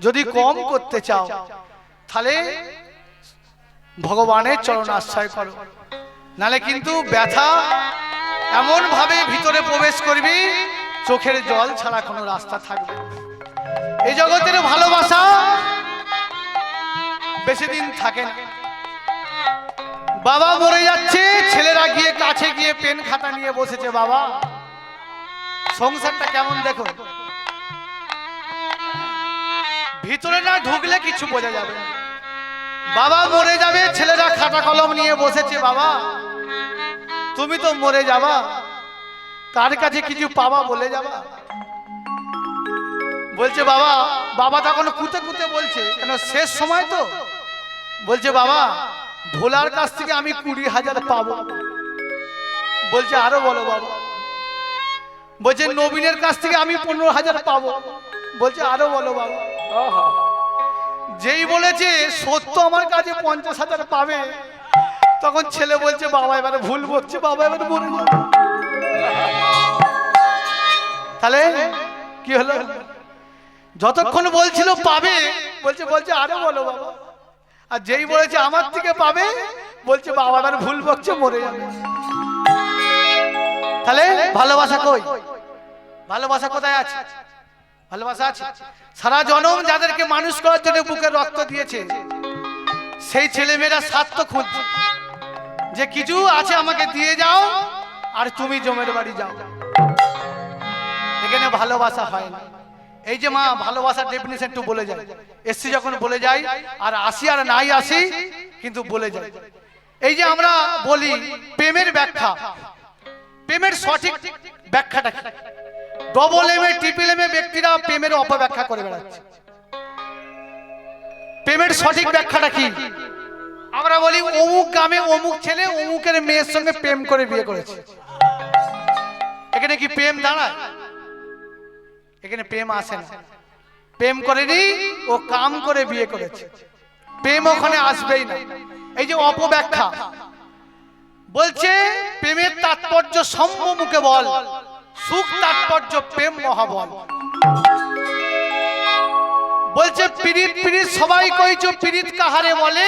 যদি কম করতে চাও তাহলে ভগবানের চরণ আশ্রয় করো, নালে কিন্তু ব্যথা এমন ভাবে ভিতরে প্রবেশ করবি চোখের জল ছাড়া কোনো রাস্তা থাকবে। এই জগতের ভালোবাসা বেশি দিন থাকে না। বাবা মরে যাচ্ছে, ছেলেরা গিয়ে কাছে গিয়ে পেন খাতা নিয়ে বসেছে, বাবা সংসারটা কেমন দেখো। ভিতরে না ঢুকলে কিছু বোঝা যাবে না। বাবা মরে যাবে, ছেলেরা খাতা কলম নিয়ে বসেছে, বাবা তুমি তো মরে যাবা, কার কাছে কিছু পাবা বলে যাবা। বলছে বাবা, বাবা তখন কুতে কুতে বলছে, কেন শেষ সময় তো, বলছে বাবা ভোলার কাছ থেকে আমি 20,000 পাবো। বলছে আরো বলো বাবা। বলছে নবীনের কাছ থেকে আমি 15,000 পাবো। বলছে আরো বলো বাবা। যেই বলেছে সত্য আমার কাছে 50,000 পাবে, তখন ছেলে বলছে বাবা এবারে ভুল বলছে, বাবা এবারে মরে যাবে। তাহলে কি হলো? যতক্ষণ বলছিল পাবে, বলছে আরো বলো বাবা। আর যেই বলেছে আমার থেকে পাবে, বলছে বাবা এবারে ভুল বকছে, মরে যাবে। তাহলে ভালোবাসা কই? ভালোবাসা কোথায় আছে? ভালোবাসা আছে। সারা জনম যাদেরকে মানুষ করার জন্য বুকে রক্ত দিয়েছে, সেই ছেলেমেয়েরা স্বার্থ খুঁজছে যে কিছু আছে আমাকে দিয়ে যাও আর তুমি জমের বাড়ি যাও। এখানে ভালোবাসা হয় না। এই যে মা ভালোবাসার ডেফিনিশন একটু বলে যায়, এসছি যখন বলে যাই, আর আসি আর নাই আসি কিন্তু বলে যায়। এই যে আমরা বলি প্রেমের ব্যাখ্যা, প্রেমের সঠিক ব্যাখ্যাটা কি? Double M A triple M A ব্যক্তিরা প্রেমের অপব্যাখ্যা করে বেড়াচ্ছে। প্রেমের সঠিক ব্যাখ্যাটা কি? আমরা বলি অমুক গ্রামে অমুক ছেলে অমুকের মেয়ের সঙ্গে প্রেম করে বিয়ে করেছে। এখানে কি প্রেম দাঁড়ায়? এখানে প্রেম আসে না। প্রেম করেনি, ও কাম করে বিয়ে করেছে, প্রেম ওখানে আসবেই না। এই যে অপব্যাখ্যা বলছে প্রেমের তাৎপর্য সম্মুখে বল, সুখ তাৎপর্য প্রেম মহাবল। বলছে পীড়িত পীড়িত সবাই কইছো পীড়িত কাহারে বলে,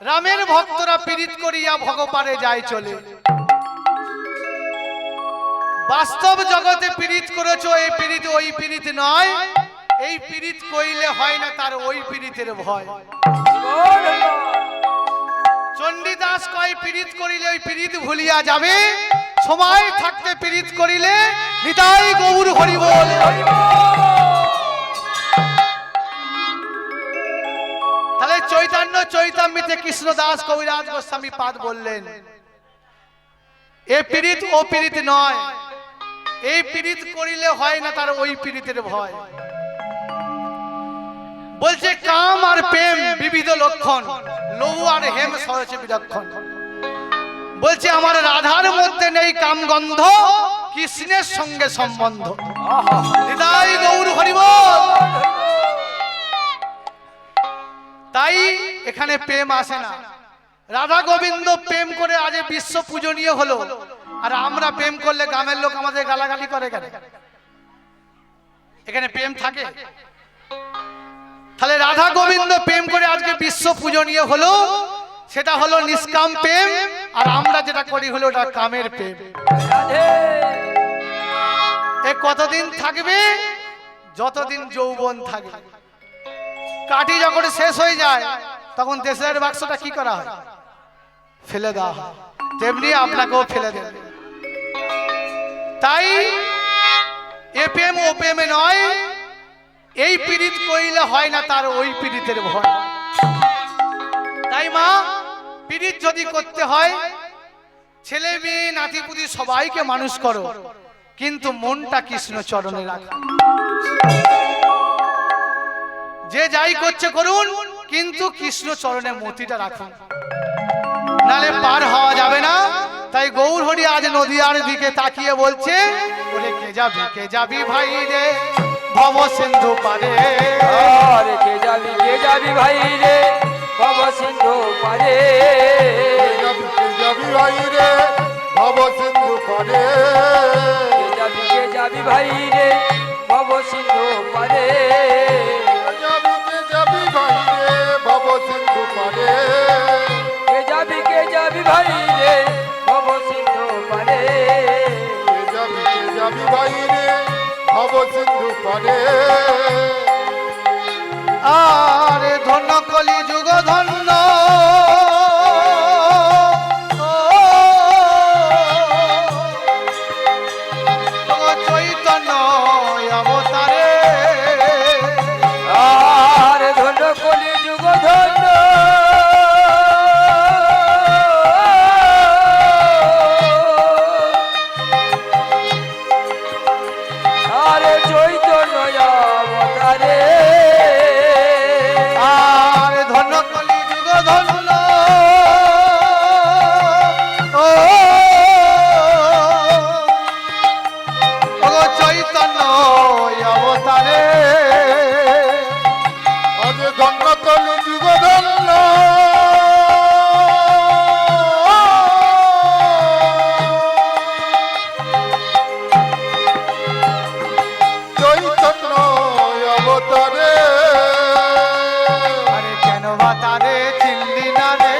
রামের ভক্তরা পীড়িত করিয়া ভগবানে যায় চলে। বাস্তব জগতে পীড়িত করেছো, এই পীড়িত ওই পীড়িত নয়, এই পীড়িত কইলে হয় না তার ওই পীড়িতের ভয়। চণ্ডীদাস কয় পীড়িত করিলে ওই পীড়িত ভুলিয়া যাবে, সময় থাকতে পীড়িত করিলে নিতাই গৌর হরি বল। তাহলে চৈতন্য চৈতামৃতে কৃষ্ণদাস কবিরাজ গোস্বামী পাদ বললেন এ পীড়িত ও পীড়িত নয়, এই পীড়িত করিলে হয় না তার ওই পীড়িতের ভয়। বলছে কাম আর প্রেম বিবিধ লক্ষণ, লঘু আর হেম সহজে বিলক্ষণ। বলছে আমার রাধার মধ্যে নেই কাম গন্ধ, কৃষ্ণের সঙ্গে সম্বন্ধ। হৃদয় গৌর হরি বল। তাই এখানে প্রেম আসে না। রাধা গোবিন্দ প্রেম করে আজ বিশ্ব পূজনীয় হলো, আর আমরা প্রেম করলে গ্রামের লোক আমাদের গালাগালি করে কেন? এখানে প্রেম থাকে? তাহলে রাধা গোবিন্দ প্রেম করে আজকে বিশ্ব পূজনীয় হলো, সেটা হলো নিষ্কাম প্রেম, আর আমরা যেটা করি হলো ওটা কামের প্রেম। এ কতদিন থাকবে? যতদিন যৌবন থাকবে। কাঠি যখন শেষ হয়ে যায় তখন দেশের বাক্সটা কি করা হয়? ফেলে দেওয়া হয়। তেমনি আপনাকেও ফেলে দেবে। তাই এ প্রেম ও প্রেমে নয়, এই পীড়িত কইলে হয় না তার ওই পীড়িতের ভয়। তাই মা পীড়িত যদি করতে হয়, ছেলে মেয়ে নাতিপুতি সবাইকে মানুষ করো, কিন্তু মনটা কৃষ্ণ চরণে রাখো। যে যাই করছে করুন, কিন্তু কৃষ্ণ চরণে মতিটা রাখুন, নালে পার হওয়া যাবে না। তাই গৌর হরি আজ নদিয়ার দিকে তাকিয়ে বলছে, ওরে কে যাবি ভাই রে ভব সিন্ধু পারে, আরে কে যাবি ভাই রে ভব সিন্ধু পারে, কে যাবি ভাই রে ভব সিন্ধু পারে, কে যাবি ভাই রে ভব সিন্ধু পারে, ভাই রে ভব সিন্ধু পারে কে যাবি ভাই রে ভব সিন্ধু পারে আরে ধন্য কলি যুগ ধন্য চৈতন্য অবতারে আর ধন্য কলি যুগ ধন্য আরে চৈতন্য অবতারে আরে ধন্য কলি যুগ ধন্য চৈতন্য অবতারে আজ ধন্য কলি যুগ ধন্য চৈতন্য অবতারে আরে কেন বাতারে চিল্লি না রে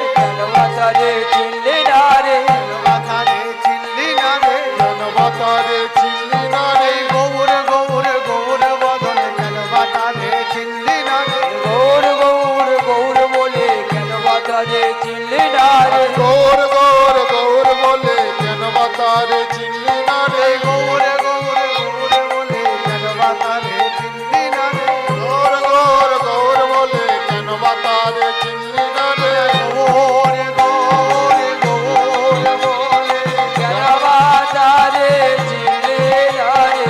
অবতারে চিনলে না রে বাতারে চিল্লি না রে জনবতারে চিনি না রে এই গৌর গৌর গৌর বদন কেন বাতারে চিল্লি না রে গৌর গৌর গৌর বলে কেন বাতারে চিনলে না রে গৌর গৌর গৌর বলে জনবতারে চিনি না রে এই গৌর গৌর গৌর বলে কেন বাতারে চিল্লি না রে গৌর গৌর গৌর বলে জনবতারে চিনি না রে গৌর গৌর গৌর বলে কেন বাতারে চিনলে না রে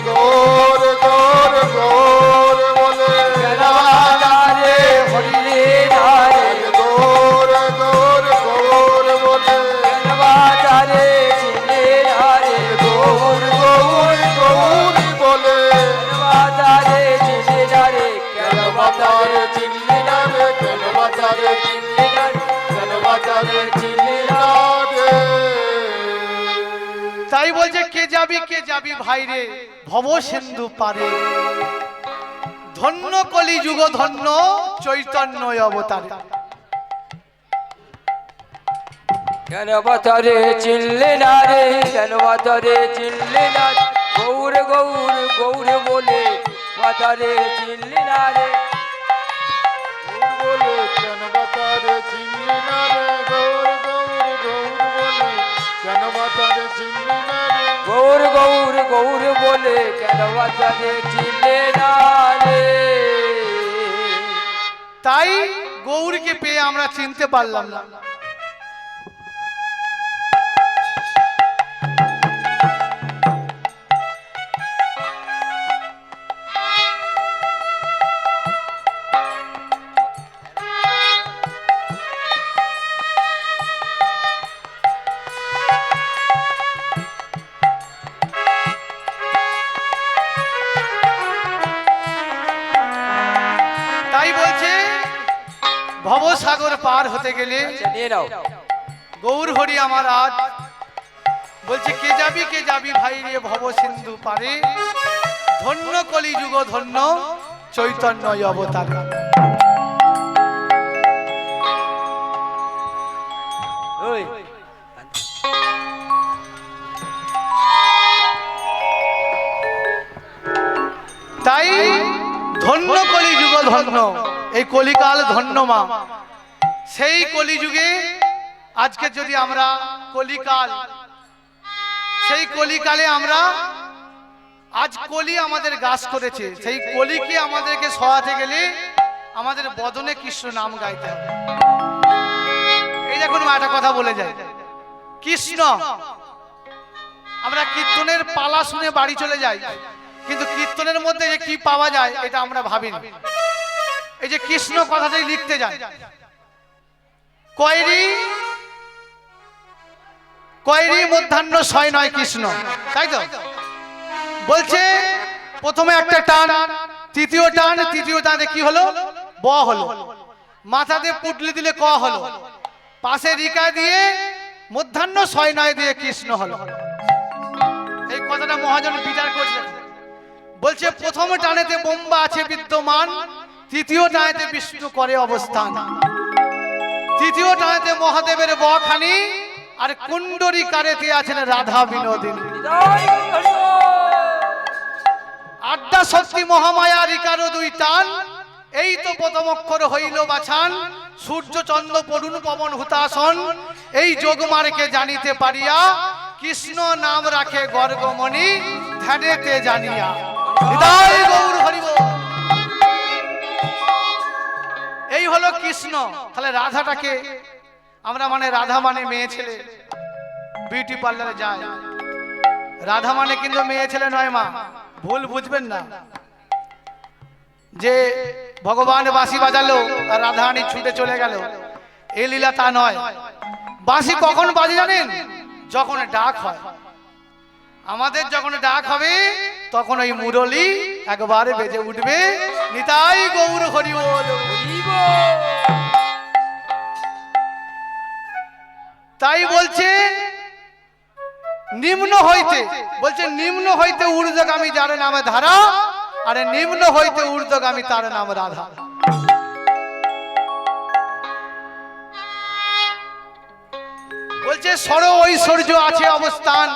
গৌর গৌর গৌর বলে কেন বাতারে হরিলে না রে গৌর গৌর গৌর বলে কেন বাতারে চিনলে না রে গৌর গৌর গৌর বলে কেন বাতারে চিনলে না রে কেন জনবতারে চিনি না রে জনবতারে চিনলে না রে জনবতারে চিনি না রে তাই বলছে কে যাবি ভাই রে ভব সিন্ধু পারে ধন্য কলি যুগ ধন্য চৈতন্য অবতারে কেন বাতারে চিনলে না রে কেন বাতারে চিনলে না রে? গৌর গৌর গৌর বলে বাতারে চিনলে না রে বলে জনবতারে চিনি না রে গৌর গৌর গৌর বলে জনবতারে চিনি না রে গৌর গৌর গৌর বলে কেন বাতারে চিনলে না রে তাই গৌরকে পেয়ে আমরা চিনতে পারলাম না তাই বলছে ভবসাগর পার হতে গেলে আচ্ছা, নিয়ে নাও গৌর হরি আমার আজ বলছে কে যাবি ভাই রে ভব সিন্ধু পারে ধন্য কলি যুগ ধন্য চৈতন্য অবতার ওই তাই ধন্য কলি যুগ ধন্য এই কলিকাল ধন্য মা সেই কলিযুগে আজকে যদি আমরা কলিকাল সেই কলিকালে আমরা আজ কলি আমাদের গাছ করেছে সেই কলিকে আমাদেরকে সহাতে গেলে আমাদের বদনে কৃষ্ণ নাম গাইতে হবে এই দেখুন মা একটা কথা বলে যায় কৃষ্ণ আমরা কীর্তনের পালা শুনে বাড়ি চলে যাই কিন্তু কীর্তনের মধ্যে যে কি পাওয়া যায় এটা আমরা ভাবিনি এই যে কৃষ্ণ কথাটাই লিখতে যায় কয়রি কয়রি মধ্যাহ্ন ছয় নয় কৃষ্ণ তাই তো বলছে প্রথমে একটা টান তৃতীয় টানে কি হলো ব হলো মাথাতে পুটলি দিলে ক হলো পাশে রিকা দিয়ে মধ্যাহ্ন ছয় নয় দিয়ে কৃষ্ণ হলো এই কথাটা মহাজন বিচার করছে বলছে প্রথম টানেতে বোম্বা আছে বিদ্যমান তৃতীয় টানেতে বিষ্ণু করে অবস্থান তৃতীয় টানেতে মহাদেবের বখানি, আর কুণ্ডরী কারেতে আছেন রাধা বিনোদিনী। জয় হরি বল। আড্ডা শক্তি মহামায়া রিকারো দুই টান, এই তো প্রথম অক্ষর হইল বাছান। সূর্য চন্দ্র পড়ুন পবন হুতাসন, এই যোগমার্গে জানিতে পারিয়া কৃষ্ণ নাম রাখে গর্গমণি ধ্যানেতে জানিয়া। হৃদয় গৌর হরি বল। এই হলো কৃষ্ণ। তাহলে রাধাটাকে আমরা মানে রাধা মানে মেয়ে ছেলে, বিউটি পার্লারে যায়। রাধা মানে কিন্তু মেয়ে ছেলে নয় মা, ভুল বুঝবেন না যে ভগবান বাঁশি বাজালো আর রাধারানী ছুটে চলে গেল, এই লীলা তা নয়। বাঁশি কখন বাজে জানেন? যখন ডাক হয়। আমাদের যখন ডাক হবে তখন ওই মুরলী একবারে বেজে উঠবে। নিতাই গৌর হরি বল। হরি বল। তাই বলছে নিম্ন হইতে, বলছে নিম্ন হইতে ঊর্ধ্বগামী যার নামে ধারা, আরে নিম্ন হইতে ঊর্ধ্বগামী তার নাম রাধা। বলছে সর ঐশ্বর্য আছে অবস্থান,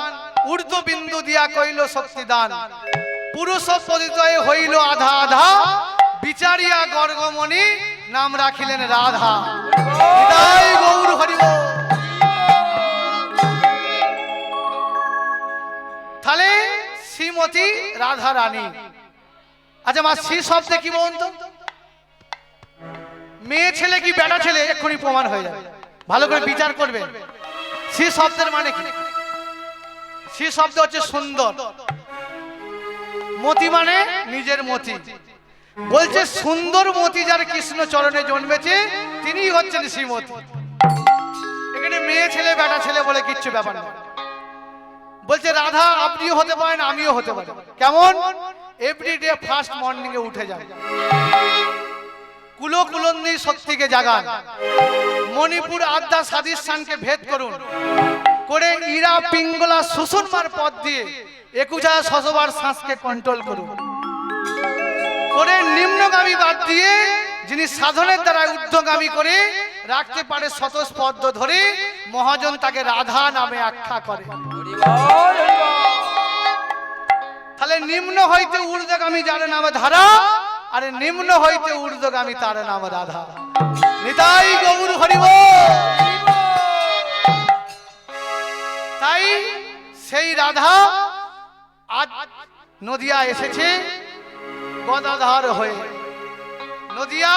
ঊর্ধ্ব বিন্দু দিয়া কইল শক্তিদান। পুরুষ পরিচয় হইল আধা আধা, বিচারিয়া গর্গমণি নাম রাখিলেন রাধা। হৃদয় গৌর হরি বল। তাহলে শ্রীমতী রাধা রানী। আচ্ছা মা, শ্রী শব্দে কি বলুন তো? মেয়ে ছেলে কি বেটা ছেলে? এক্ষুনি প্রমাণ হয়ে যাবে, ভালো করে বিচার করবেন। শ্রী শব্দের মানে কি? শ্রী শব্দ হচ্ছে সুন্দর, মতি মানে নিজের মতি। বলছে সুন্দর মতি যার কৃষ্ণ চরণে জন্মেছে তিনিই হচ্ছেন শ্রীমতী। এখানে মেয়ে ছেলে বেটা ছেলে বলে কিচ্ছু ব্যাপার না। বলছে রাধা আপনিও হতে পারেন, আমিও হতে পারি। কেমন? এভরিডে ফার্স্ট মর্নিং এ উঠে যান, কুলো কুলন্দি শক্তিকে জাগান, মণিপুর আদ্যা সাদিস্থানকে ভেদ করুন, করে ইরা পিঙ্গলা সুষুম্নার পথ দিয়ে 21,000 শতবার শ্বাসকে কন্ট্রোল করুন, করে নিম্নগামী বাদ দিয়ে যিনি সাধনের দ্বারা ঊর্ধ্বগামী করে রাখতে পারে শতস্পর্দ ধরে, মহাজন তাকে রাধা নামে আখ্যা করে। হরি বল। হরি বল। তাহলে নিম্ন হইতে ঊর্ধ্বগামী যার নাম ধারা, আরে নিম্ন হইতে ঊর্ধ্বগামী তার নাম রাধা। নিতাই গৌর হরি বল। তাই সেই রাধা আজ নদিয়া এসেছে গদাধর হয়ে। নদিয়া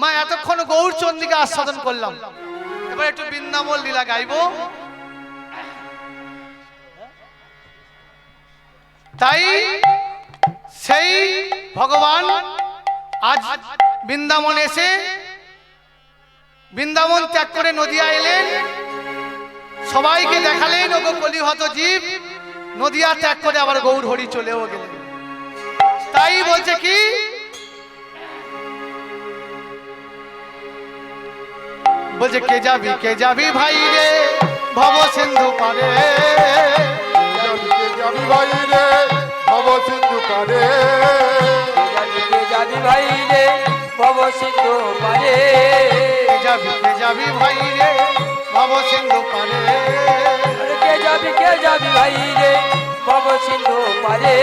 মা, এতক্ষণ গৌরচন্দ্রীকে আস্বাদন করলাম, এবার একটু বৃন্দাবন লীলা গাইবো। তাই সেই ভগবান আজ বৃন্দাবন এসে বৃন্দাবন ত্যাগ করে নদিয়া এলেন, সবাইকে দেখালেন ওগো কলিহত জীব। নদিয়া ত্যাগ করে আবার গৌর হরি চলেও গেলেন। তাই বলছে কি, বলছে কে যাবি ভাই রে ভব সিন্ধু পারে, কে যাবি ভাই রে ভব সিন্ধু পারে, কে যাবি ভাই রে ভব সিন্ধু পারে, কে যাবি ভাই রে ভব সিন্ধু পারে, কে যাবি ভাই রে ভব সিন্ধু পারে।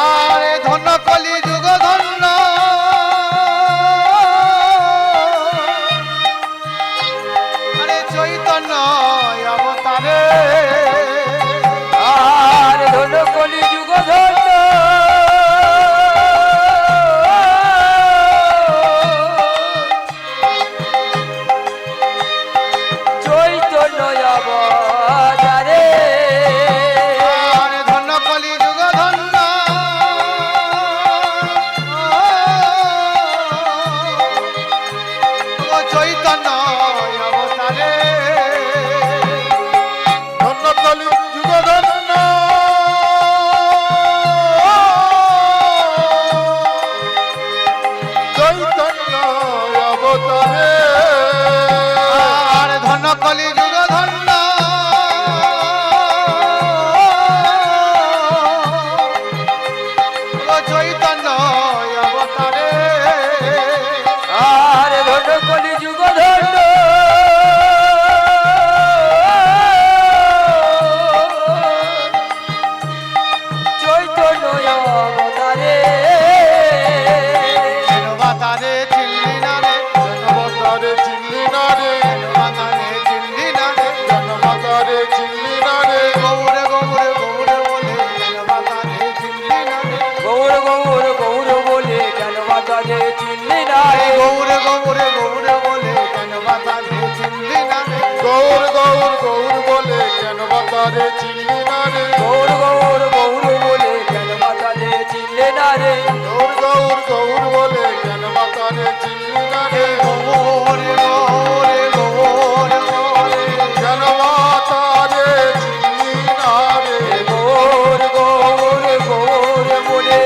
আরে ধন্য কলি যুগ ধন্য, আরে চৈতন্য অবতারে, আর ধন কলি যুগ ধন্য, চৈতন্য অবতারে, আরে ধন্য কলি যুগ ধন্য, মাতারে চিনলি না রে গৌর গৌর গৌর বলে কেন মাতারে চিনলে না রে গৌর গৌর গৌর বলে কেন মাতারে চিনলি না রে গৌরে গৌরে গৌরে গৌরে কেন মাতারে চিনলি না রে গৌর গৌর গৌর বলে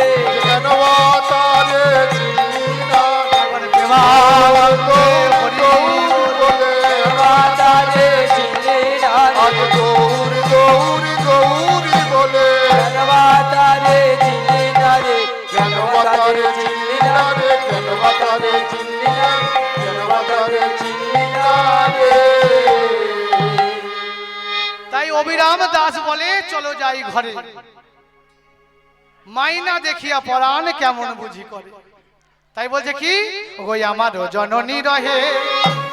কেন মাতারে চিনলি না একবার প্রেমানন্দে হরি গৌর বলে মাতারে চিনলে না আজ রে গৌর গৌর গৌর বলে কেন মাতারে চিনলে না রে কেন মাতারে চিনলি না রে কেন মাতারে চিনলি না কেন মাতারে চিনলি না রে তাই অবিরাম দাস বলে চলো যাই ঘরে মাইনা দেখিয়া পরাণ কেমন বুঝি করে তাই বলছে কি ওই আমার জননী রহে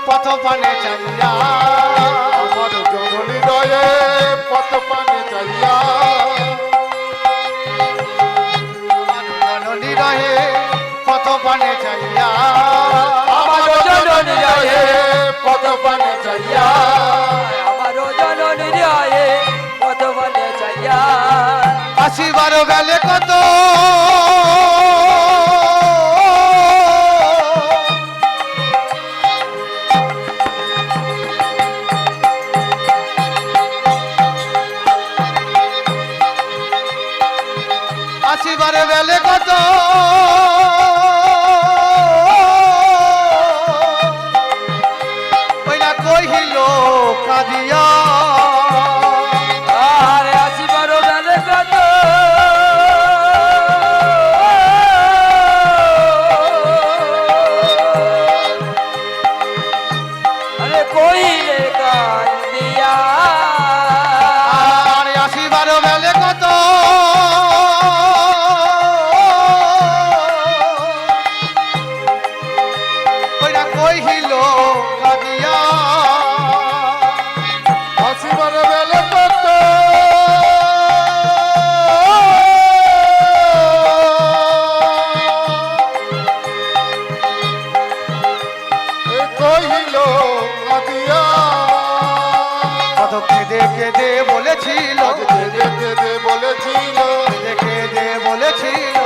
পথ পানে চাইয়া আমার জননী রয়ে পথ পানে চাইয়া জননী রহে পথ পানে চাইয়া আমার জননী রয়ে পথ পানে চাইয়া আমার জননী রে কত বলে চাইয়া আসিবার গেলে কত আসিবার বেলে কত ওইলা কহিল কাঁদিয়া আরে আসিবার বেলে কত আরে কইলে কান্দিয়া আর আসিবার বেলে কত ওইলা কহিল কাঁদিয়া আসিবার বেলে কত এ কহিল কাঁদিয়া কত কেঁদে কেঁদে বলেছিল আজ কেঁদে কেঁদে বলেছিল কেঁদে কেঁদে বলেছিল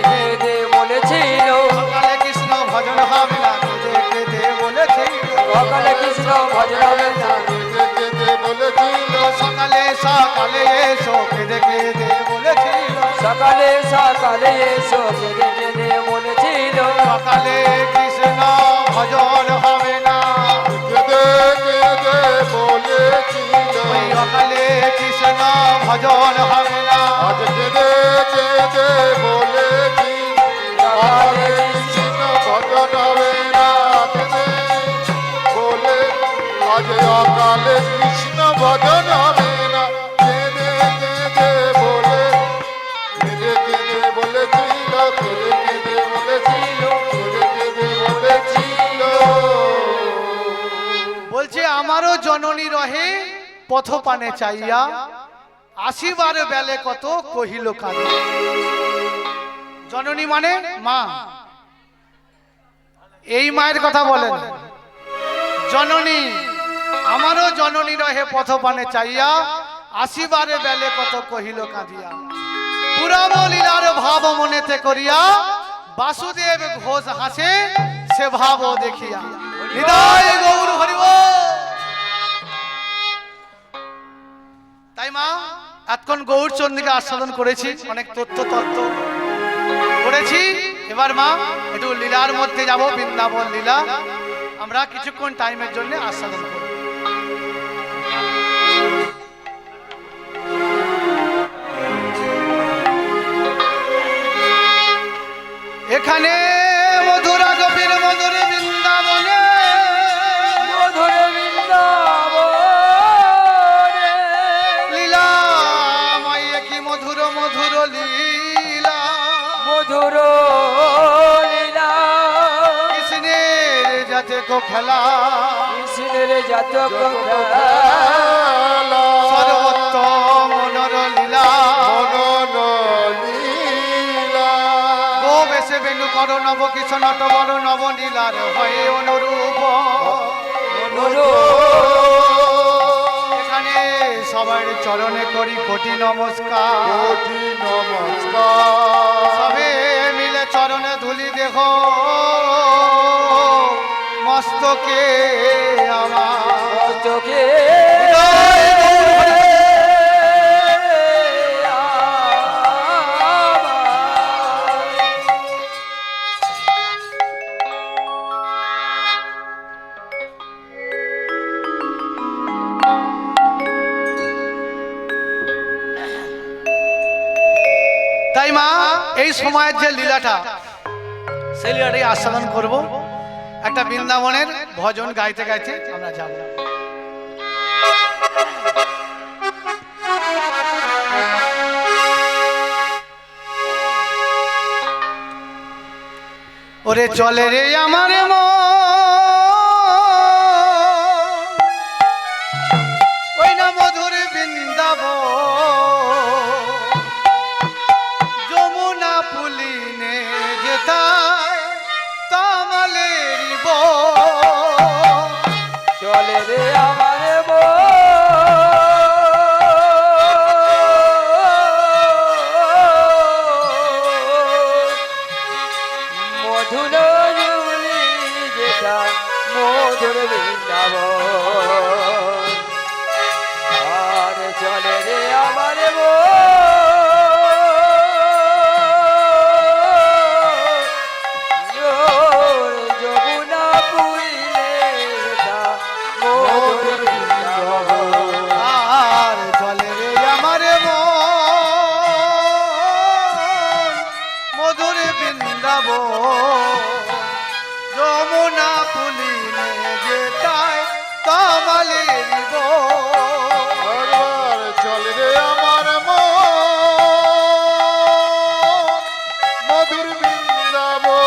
কেঁদে বলেছিল সকালে কৃষ্ণ ভজন হবে না কেঁদে কেঁদে বলেছিল সকালে কৃষ্ণ ভজন হবে না কেঁদে কেঁদে বলেছিল সকালে সকালে এসো কেঁদে কেঁদে বলেছিল সকালে সকালে এসো কেঁদে কেঁদে বলেছিল সকালে কৃষ্ণ ভজন হবে না কেঁদে কেঁদে বলেছিল ওই সকালে কৃষ্ণ ভজন হবে না আজ কেঁদে কেঁদে বলেছিল সকালে কৃষ্ণ ভজন হবে না কেঁদে বলে আজ অকালে কৃষ্ণ ভজন হবে না কেঁদে কেঁদে বলে কেঁদে কেঁদে বলেছিল কেঁদে কেঁদে বলেছিল কেঁদে কেঁদে বলেছিল বলছে আমারও জননী রহে পথ পানে চাইয়া আসিবার বেলে কত কহিল কাঁদে জননী মানে মা এই মায়ের কথা বলেন জননী আমারও জননী রহে পথ পানে চাইয়া আসিবারে বেলে কত কহিল কাঁদিয়া পুরাণ লীলার ভাব মনেতে করিয়া বাসুদেব ঘোষ হাসে সে ভাব দেখিয়া হৃদয় গৌর হরিব তাই মা এতক্ষণ গৌর চন্দ্রিকা আস্বাদন করেছি অনেক তথ্য তত্ত্ব করেছি এবার মা একটু লীলার মধ্যে যাব বৃন্দাবন লীলা আমরা কিছুক্ষণ টাইমের জন্য আস্বাদন করব এখানে মধুরা গোপীর মধুর বৃন্দাবনে মধুর বৃন্দাবনে লীলা মাইয়ে কি মধুর মধুর লীলা মধুর লীলা কৃষ্ণের যাতে কো খেলা কৃষ্ণের জাতক সর্বোত্তম মনোর লীলা গো বেশে বেনু কর নব কিশ নট বড় নব নীলার হয়ে অনুরূপ এখানে সবার চরণে করি কোটি নমস্কার। কোটি নমস্কার। সবে মিলে চরণে ধুলি দেখো মস্তকে আমার চোখে তাই মা এই সময়ের যে লীলাটা সেই লীলাটাই আস্বাদন করব। একটা বৃন্দাবনের ভজন গাইতে গাইতে আমরা যাব। ওরে চলে রে আমার ওই না মধুর বৃন্দাবন যমুনা পুলিনে যেতায় তামালের চলে রে আমার মধুর যেটা মধুর বৃন্দাবন আর চলে রে আমার যমুনা পুইলে মধুর বৃন্দাবন আর চলে রে আমার মধুর বৃন্দাবন যমুনা পুলিনে যেতায় তামালের একবার চল রে আমার মধুর বৃন্দাবন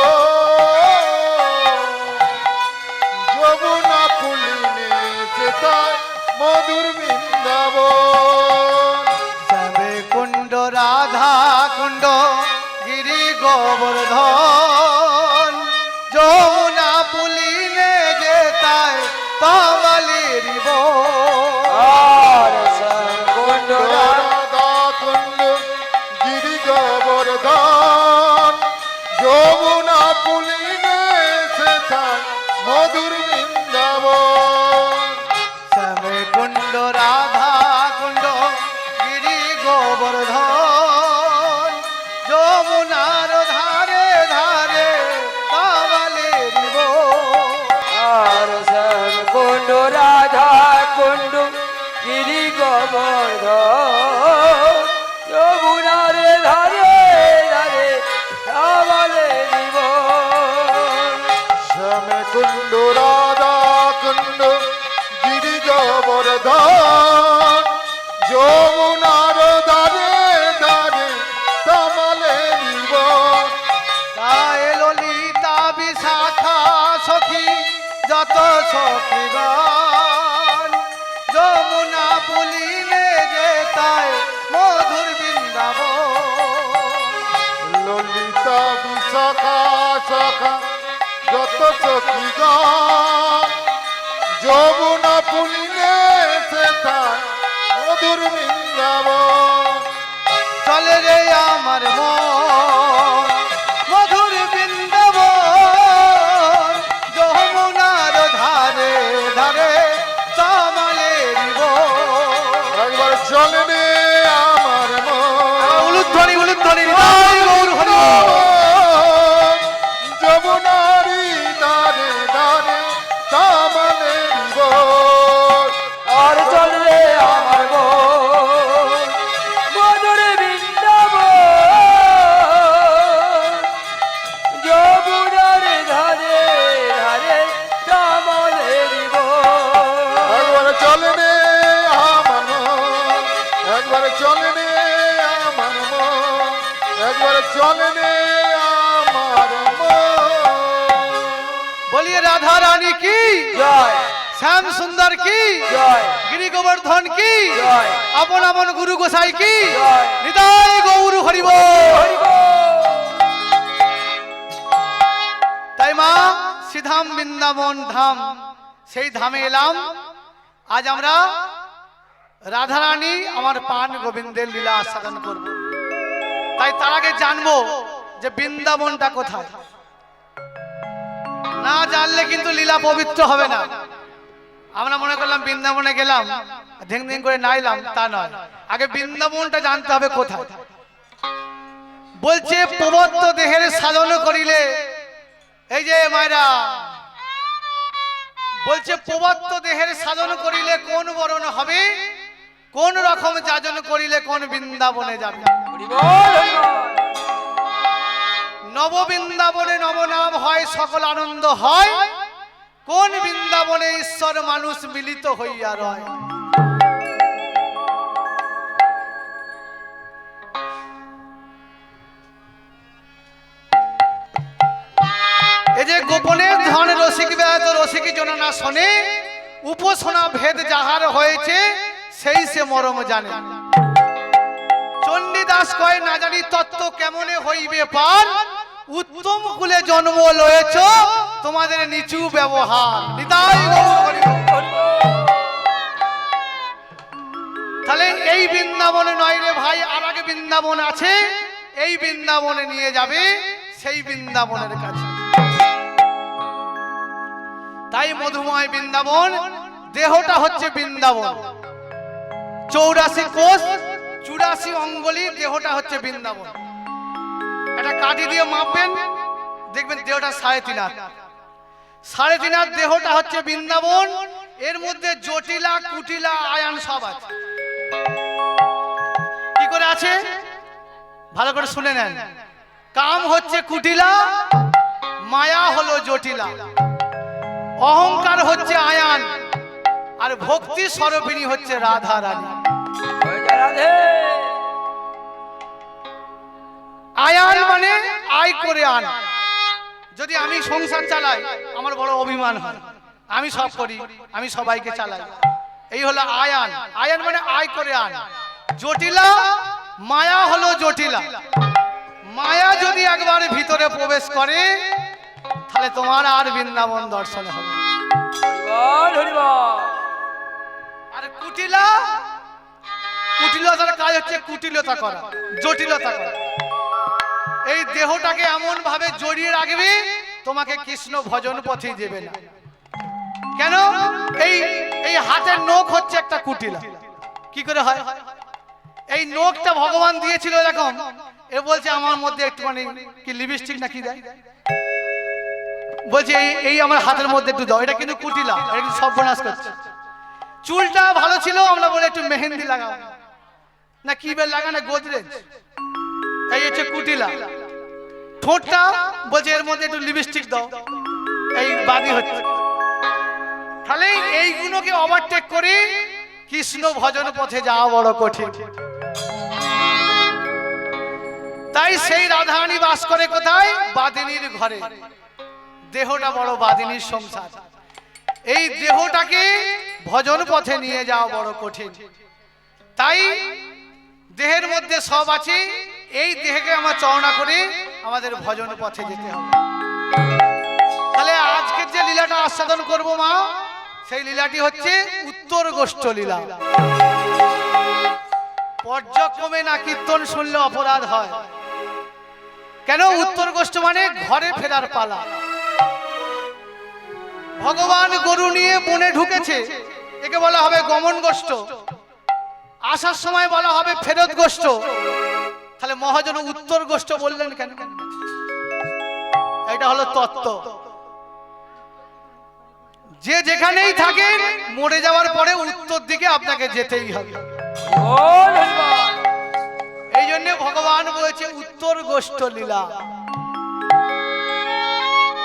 যমুনা পুলিনে যেতায় মধুর বৃন্দাবন শ্যামে কুণ্ড রাধা কুণ্ড গিরি গোবর্ধন যমুনা পুলিনে যেতায় তামালের আর কুণ্ড রাধা কুণ্ড গিরি গোবর্ধন যমুনা পুলিনে যেতায় মধুর বৃন্দাবন শ্যামে কুণ্ড রাধা কুণ্ড গিরি গোবর্ধন যমুনার ধারে ধারে তামালের আর কুণ্ড রাধা কুণ্ড গিরি গোবর্ধন যমুনার ধারে ধারে আমালে জীবন শ্যামে কুণ্ড রাধা কুণ্ড গিরি গোবর্ধন যমুনার ধারে ধারে তামালে জীবন তাই ললিতা বিশাখা সখী যত সখীগণ যমুনা পুলিনে যেতায় মধুর বৃন্দাবন ললিতা বিশাখা শাখা যত সখীগণ যমুনা পুলিনে যেতায় মধুর বৃন্দাবন চলে রে আমার মন মধুর বৃন্দাবন যমুনার ধারে ধারে তামালের একবার চলে রে আমার উলুধ্বনি উলুধ্বনি হৃদয় গৌর হরি বল। যমুনারি দারে দারে তামালে আর চলে আমার মধুর বৃন্দাবন যমুনার ধারে ধারে তামালে একবার চলে রে আমার একবার চলে রে আমার একবার চলে রে আমার বলিয়ে রাধা রানী কি জয় শ্যাম সুন্দর কি জয় গিরি গোবর্ধন কি জয় আপন আপন গুরু গোসাই কি জয়। হৃদয় গৌর হরি বল। হরি বল। তাই মা শ্রীধাম বৃন্দাবন ধাম সেই ধামে এলাম। আজ আমরা রাধারানী আমার পান গোবিন্দের লীলা আস্বাদন করব। তাই তার আগে জানবো যে বৃন্দাবনটা কোথায়। না জানলে কিন্তু লীলা পবিত্র হবে না। আমরা মনে করলাম বৃন্দাবনে গেলাম, ধিং ধিং করে নাইলাম, তা নয়। আগে বৃন্দাবনটা জানতে হবে কোথায়। বলছে প্রবত্ত দেহের সাধন করিলে, এই যে মায়েরা বলছে প্রবত্ত দেহের সাধন করিলে কোন বরণ হবে, কোন রকম যাজন করিলে কোন বৃন্দাবনে যাবে। হরি বল, হরি বল। নব বৃন্দাবনে নবনাম হয়, সকল আনন্দ হয়, কোন বৃন্দাবনে ঈশ্বর মানুষ মিলিত হইয়া রয়। এই যে গোপনের ধন রসিক ব্যাত রসিক জন না শোনে, উপাসনা ভেদ যাহার হয়েছে সেই সে মরম জানে। চণ্ডীদাস কয় না জানি তত্ত্ব কেমনে হইবে পার, উত্তম কুলে জন্ম লয়েছ তোমাদের নিচু ব্যবহার। নিতাই গৌর হরি বল। তাহলে এই বৃন্দাবনে নয় রে ভাই, আর আগে বৃন্দাবন আছে, এই বৃন্দাবনে নিয়ে যাবে সেই বৃন্দাবনের কাছে। তাই মধুময় বৃন্দাবন, দেহটা হচ্ছে বৃন্দাবন। 84 কোষ 84 অঙ্গলি, দেহটা হচ্ছে বৃন্দাবন। এটা কাঠি দিয়ে মাপবেন, দেখবেন দেহটা 3.5 হাত। 3.5 হাত দেহটা হচ্ছে বৃন্দাবন। এর মধ্যে জটিলা কুটিলা আয়ান সব আছে। কি করে আছে ভালো করে শুনে নেন। কাম হচ্ছে কুটিলা, মায়া হলো জটিলা, অহংকার হচ্ছে আয়ান, আর ভক্তি স্বরূপিণী হচ্ছে রাধা রানী। রাধে। আয়ান মানে আয় করে আন। যদি আমি সংসার চালাই, আমার বড় অভিমান হয়, আমি সব করি, আমি সবাইকে চালাই, এই হলো আয়ান। আয়ান মানে আয় করে আন। জটিলা, মায়া হলো জটিলা। মায়া যদি একবার ভিতরে প্রবেশ করে, তাহলে তোমার আর বৃন্দাবন দর্শন হবে। হরি বল, হরি বল। আর কুটিলা, কুটিলতার কাজ হচ্ছে কুটিলতা করা, জটিলতা করা। এই দেহটাকে এমন ভাবে জড়িয়ে রাখবে, তোমাকে কৃষ্ণ ভজন পথে যাবে না। কেন? এই এই হাতের নখ হচ্ছে একটা কুটিলা। কি করে হয়? এই নখটা ভগবান দিয়েছিল এরকম, এ বলছে আমার মধ্যে একটুখানি কি লিপস্টিক না কি দেয়, বলছে এই আমার হাতের মধ্যে একটু দাও। এটা কিন্তু কুটিলা, এটা কিন্তু সর্বনাশ করছে। চুলটা ভালো ছিল, আমরা বলে একটু মেহেন্দি লাগাও না, কি বেল লাগা না গোদরেজ, এই হচ্ছে কুটিলা। ঠোঁটটা বলছে এর মধ্যে একটু লিপস্টিক দাও, এই বাদি হচ্ছে। তাহলে এইগুলোকে ওভারটেক করে কৃষ্ণ ভজন পথে যাওয়া বড় কঠিন। তাই সেই রাধারানী বাস করে কোথায়? বাদিনীর ঘরে। দেহটা বড় বাদিনীর সংসার। এই দেহটাকে ভজন পথে নিয়ে যাওয়া বড় কঠিন। তাই দেহের মধ্যে সব আছে, এই দেহকে আমরা চর্চা করে আমাদের ভজন পথে যেতে হবে। তাহলে আজকের যে লীলাটা আস্বাদন করব মা, সেই লীলাটি হচ্ছে উত্তর গোষ্ঠ লীলা। পর্যক্রমে না কীর্তন শুনলে অপরাধ হয়। কেন? উত্তর গোষ্ঠ মানে ঘরে ফেরার পালা। ভগবান গরু নিয়ে বনে ঢুকেছে, একে বলা হবে গমন গোষ্ঠ। আসার সময় বলা হবে ফেরত গোষ্ঠ। তাহলে মহাজন উত্তর গোষ্ঠ বললেন কেন? এটা হলো তত্ত্ব। যে যেখানেই থাকেন, মরে যাওয়ার পরে উত্তর দিকে আপনাকে যেতেই হবে। বল, হরি বল। এই জন্য ভগবান বলেছে উত্তর গোষ্ঠ লীলা।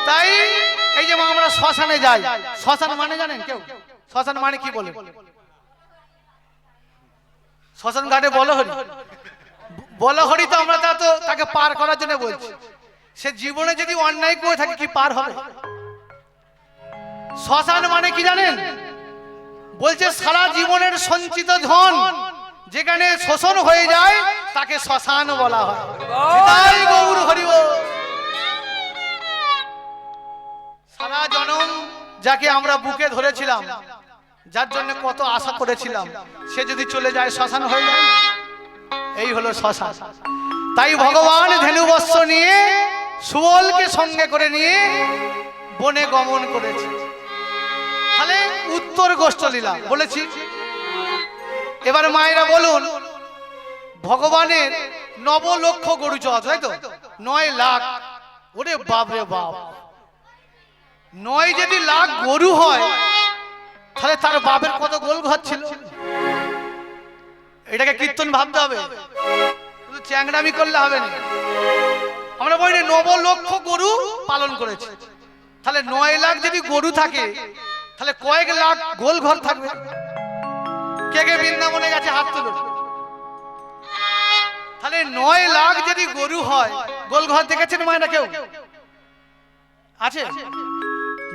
তাই এই যে আমরা শ্মশানে যাই, শ্মশান মানে জানেন কেউ? শ্মশান মানে কি বলে? শ্মশান ঘাটে বলহরি, বলহরি তো আমরা তাকে পার করার জন্য বলছি। সে জীবনে যদি অন্যায় করে থাকে, কি পার হবে? শ্মশান মানে কি জানেন? বলছে সারা জীবনের সঞ্চিত ধন যেখানে শোষণ হয়ে যায়, তাকে শ্মশান বলা হয়। নিতাই গৌর হরি বল। সারা জনম যাকে আমরা বুকে ধরেছিলাম, যার জন্য কত আশা করেছিলাম, সে যদি চলে যায় শ্মশান হয়ে যায়। এই হলো শ্মশান। তাই ভগবান ধেনুবস্ত্র নিয়ে সুবলকে সঙ্গে করে নিয়ে বনে গমন করেছে। তাহলে উত্তর গোষ্ঠলীলা বলেছি। এবার মায়েরা বলুন, ভগবানের 9 লক্ষ গরু চড়া, তাই তো? 9 লাখ। ওরে বাপ রে বাপ, 9 যদি লাখ গরু হয় তাহলে তার বাপের কত গোল ঘর ছিল। এটাকে কীর্তন ভাবতে হবে, শুধু চ্যাংড়ামি করলে হবে না। আমরা বলি 9 লক্ষ গরু পালন করেছে, তাহলে 9 লাখ যদি গরু থাকে তাহলে কয়েক লাখ গোল ঘর থাকবে। কে কে বৃন্দাবনে গেছে হাত তুলুন। তাহলে 9 লাখ যদি গরু হয়, গোল ঘর দেখেছেন মায়েরা কেউ আছে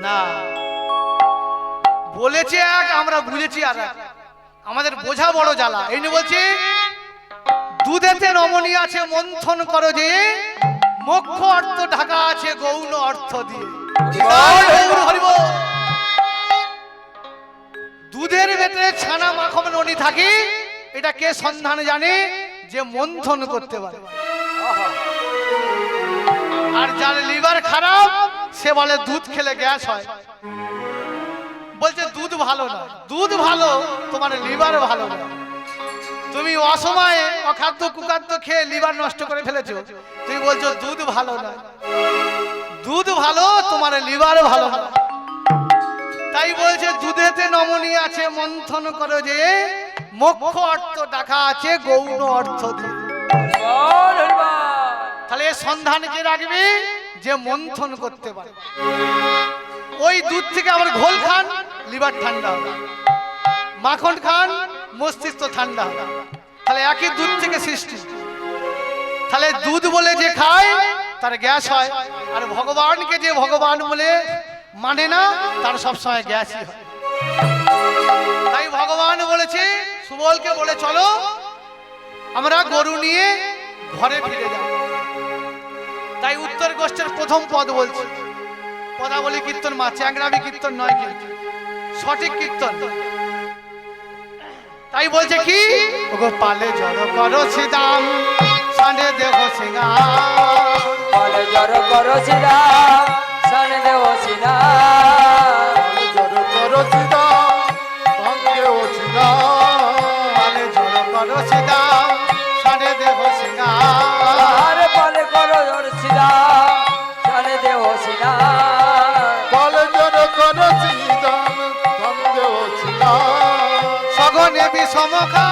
না? বলেছে এক, আমরা বুঝেছি আর এক। আমাদের বোঝা বড় জ্বালা। এই নিয়ে বলছি, দুধেতে রমণী আছে মন্থন করো যে, মোক্ষ অর্থ ঢাকা আছে গৌণ অর্থ দিয়ে। দুধের ভেতরে ছানা মাখন ননি থাকে, এটা কে সন্ধান জানে? যে মন্থন করতে পারে। আর যার লিভার খারাপ সে বলে দুধ খেলে গ্যাস হয়। বলছে দুধ ভালো না। দুধ ভালো, তোমার লিভার ভালো না। তুমি অসময়ে অখাদ্য কুখাদ্য খেয়ে লিভার নষ্ট করে ফেলেছো, তুমি বলছো দুধ ভালো না। দুধ ভালো, তোমার লিভার ভালো না। তাই বলছে দুধেতে নমনী আছে মন্থন করো যে, মোক্ষ অর্থ ডাকা আছে গৌণ অর্থ দিয়ে। তাহলে এর সন্ধান কে রাখবে? যে মন্থন করতে পারে। ওই দুধ থেকে আবার ঘোল খান, লিভার ঠান্ডা হবে। মাখন খান, মস্তিষ্ক ঠান্ডা হবে। তাহলে একই দুধ থেকে সৃষ্টি। তাহলে দুধ বলে যে খায় তার গ্যাস হয়, আর ভগবানকে যে ভগবান বলে মানে না তার সবসময় গ্যাসই হয়। তাই ভগবান বলেছে, সুবলকে বলে চলো আমরা গরু নিয়ে ঘরে ফিরে যাব। তাই উত্তর গোষ্ঠীর প্রথম পদ বলছি, পদাবলী কীর্তন মা, চ্যাংরামি কীর্তন নয়, কিন্তু সঠিক কীর্তন। তাই বলছে কি, ওগো পালে জড় করো সিদাম, সানে দেহ সিঙ্গার। পালে জড় করো সিদাম, সানে দেহ সিঙ্গার। জড় করো সিদাম, সঙ্গে ও সিদাম। পালে জড় করো সিদাম, সানে দেহ সিঙ্গার। পালে করো জড় সিদাম, সানে দেহ সিঙ্গার। পালে জড় করো সিদাম, সঙ্গে ও সিদাম। সগনে বিষমখা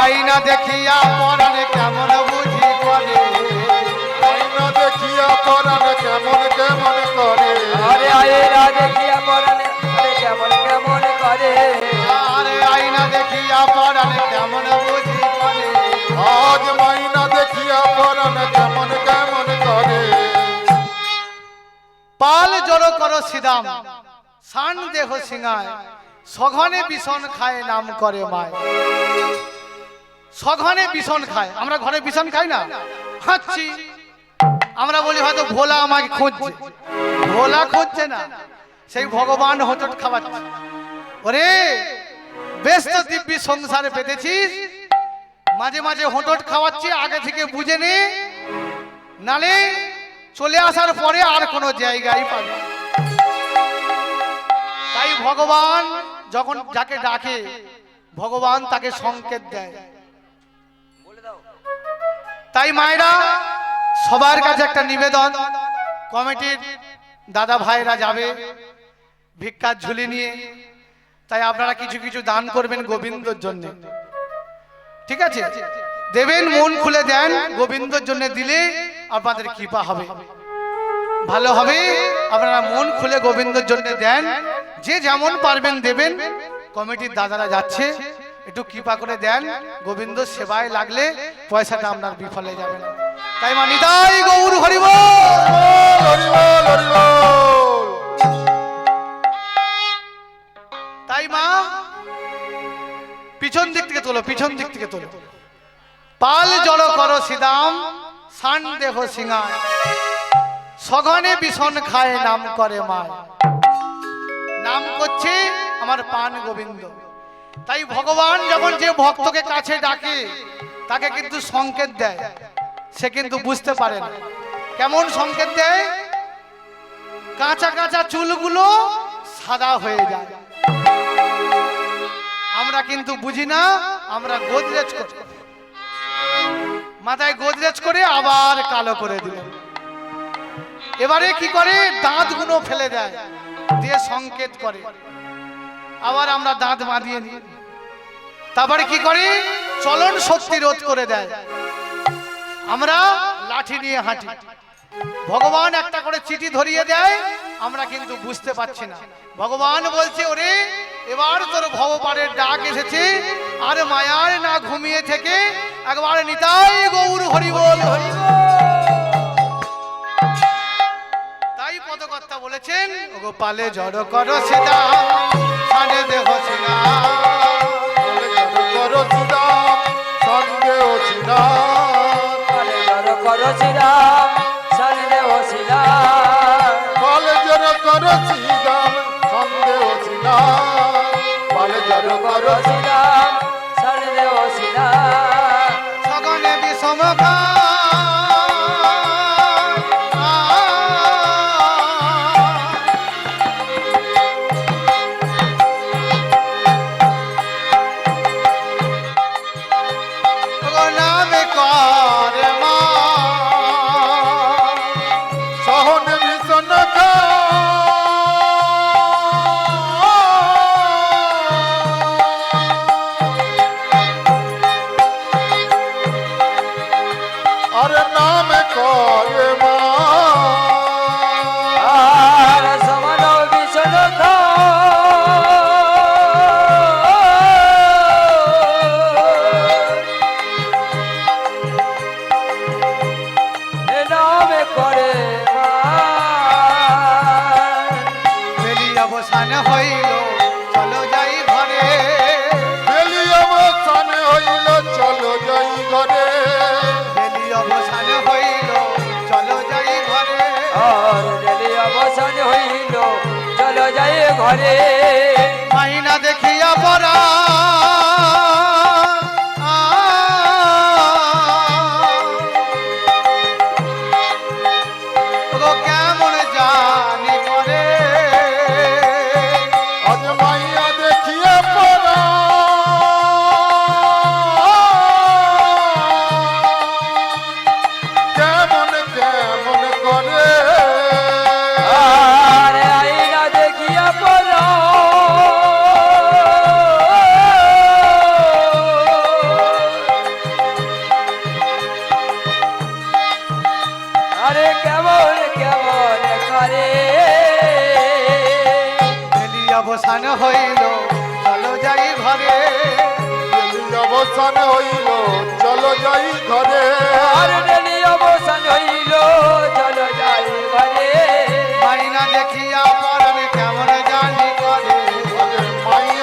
আইনা দেখিয়া পরাণ কেমন বুঝি করে। আইনা দেখিয়া পরাণ কেমন কেমন করে। আরে আইনা দেখিয়া পরাণ কেমন কেমন করে। আরে আইনা দেখিয়া পরাণ কেমন বুঝি করে। আজ মাইনা দেখিয়া পরাণ কেমন কেমন করে। পাল জড় করো সিদাম, সান দেহ সিঙ্গায়। সঘনে বিষণ খায় নাম করে মায়। সঘনে বিষণ খায়, আমরা ঘরে বিষণ খাই না, খাচ্ছি। আমরা বলি হয়তো ভোলা আমাকে খুঁজছে, ভোলা খুঁজছে না, সেই ভগবান হোঁচট খাওয়াচ্ছে। ওরে বেশ তো দিব্যি সংসারে পেতেছিস, মাঝে মাঝে হোঁচট খাওয়াচ্ছি, আগে থেকে বুঝে নে, নালে চলে আসার পরে আর কোনো জায়গায় পাবে না। তাই ভগবান যখন যাকে ডাকে ভগবান তাকে সংকেত দেয়। তাই মায়েরা সবার কাছে একটা নিবেদন, কমিটির দাদা ভাইরা যাবে ভিক্ষার ঝুলি নিয়ে, তাই আপনারা কিছু কিছু দান করবেন গোবিন্দর জন্য, ঠিক আছে? দেবেন, মন খুলে দেন, গোবিন্দর জন্য দিলে আপনাদের কৃপা হবে, ভালো হবে। আপনারা মন খুলে গোবিন্দর জন্য দেন, যে যেমন পারবেন দেবেন। কমিটির দাদারা যাচ্ছে, একটু কৃপা করে দেন, গোবিন্দ সেবায় লাগলে পয়সাটা আপনার বিফলে যাবে না। তাই মা নিতাই গৌর হরি বল, হরি বল, হরি বল। তাই মা পিছন দিক থেকে তোলো, পিছন দিক থেকে তোলো। পাল জড় করো সিদাম, সান দেহ সিংহায়, সঘনে বিষণ খায় নাম করে মায়। নাম করছে আমার পান গোবিন্দ। তাই ভগবান যখন যে ভক্তকে কাছে ডাকে তাকে কিন্তু সংকেত দেয়, সে কিন্তু বুঝতে পারে না। কেমন সংকেত দেয়? কাঁচা কাঁচা চুলগুলো সাদা হয়ে যায়। আমরা কিন্তু বুঝি না, আমরা গোদরেজ করি, মাথায় গোদরেজ করে আবার কালো করে দিল। এবারে কি করে? দাঁতগুলো ফেলে দেয়, দিয়ে সংকেত করে, আবার আমরা দাঁত বাঁধিয়ে নিই। তারপরে কি করে? চলন শক্তি রোধ করে দেয়, আমরা লাঠি নিয়ে হাঁটি। ভগবান একটা করে চিঠি ধরিয়ে দেয়, আমরা কিন্তু বুঝতে পারছি না। ভগবান বলছে, ওরে এবার তোর ভবপারের ডাক এসেছে, আর মায়ার না ঘুমিয়ে থেকে একবার নিতাই গৌর হরি বল, হরি বল। তাই পদকর্তা বলেছেন, ওগো পালে জড় করো সিদা, সানে দেহ সিনা, পালে জড় করো সিদা, সন্দেহ সিদা, পালে জড় করো সিদা, সন্দেহ সিদা, পালে জড় করো সিদা, সন্দেহ সিদা, পালে জড় করো সিদা, সন্দেহ সিদা, সগনে বিষম খায়। ওগো নামে করে মা, সহন ভীষণ আর নাম করে মা, আর সমান ভীষণ নামে করে বেলি অবসান হইল, চলো যাই ঘরে। বেলি অবসান হইল, চলো যাই ঘরে, বেলি অবসান হইল, চলো যাই ঘরে। আর রেলি অবসান হইল, চলো যাই ঘরে। মাইনা দেখিয়া পরা কেমন জানি করে, আজ মাইয়া দেখিয়ে পড়া কেমন কেমন করে, আর আইনা দেখিয়া পড়ো, আরে কেমন কেমন করে। বেলি অবসান হইল, চলো যাই ঘরে। বেলি অবসান হইল, চলো যাই ঘরে, আর রেলি অবসান হইল, চলো যাই ঘরে। মাইনা দেখিয়া পরাবে কেমন জানি করে, আজ মাইয়া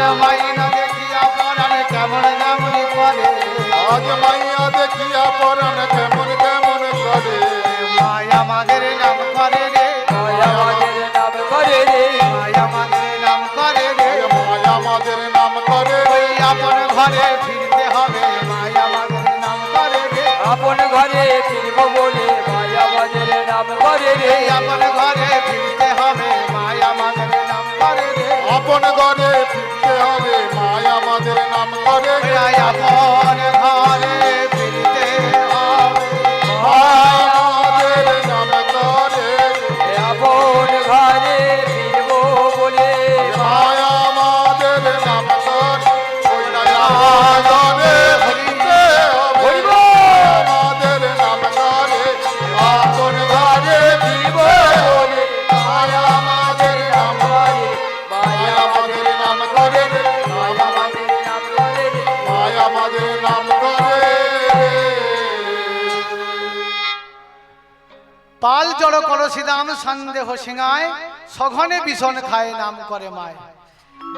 আর মাইনা দেখিয়া পরাণ কেমন কেমন করে আজ মাইয়া দেখিয়া পরাণ কেমন কেমন করে মায়া আমাদের নাম করে রে মায়া আমাদের নাম করে রে মায়া আমাদের নাম করে রে মায়া আমাদের নাম করে ওই আপন ঘরে ফিরতে হবে মায়া আমাদের নাম করে রে আপন ঘরে ফিরব বলে মায়া আমাদের নাম করে রে এই আপন ঘরে ফিরতে হবে মায়া আমাদের নাম করে রে আপন ঘরে ফিরতে হবে মায়া আমাদের নাম করে এই আপন ঘরে ফিরতে হবে মায়া আমাদের নাম করে আপন ঘরে ফিরব বলে মায়া আমাদের নাম করে ওই নয়া ঘরে ফিরতে হবে হরিব আমাদের নাম করে আপন ঘরে ফিরব বলে মায়া আমাদের নাম করে মায়া আমাদের নাম করে মায়া আমাদের নাম করে রে মায়া আমাদের নাম করে পাল জড় করসি দাম সন্দেহ সিংহায় সঘনে ভীষণ খায় নাম করে মায়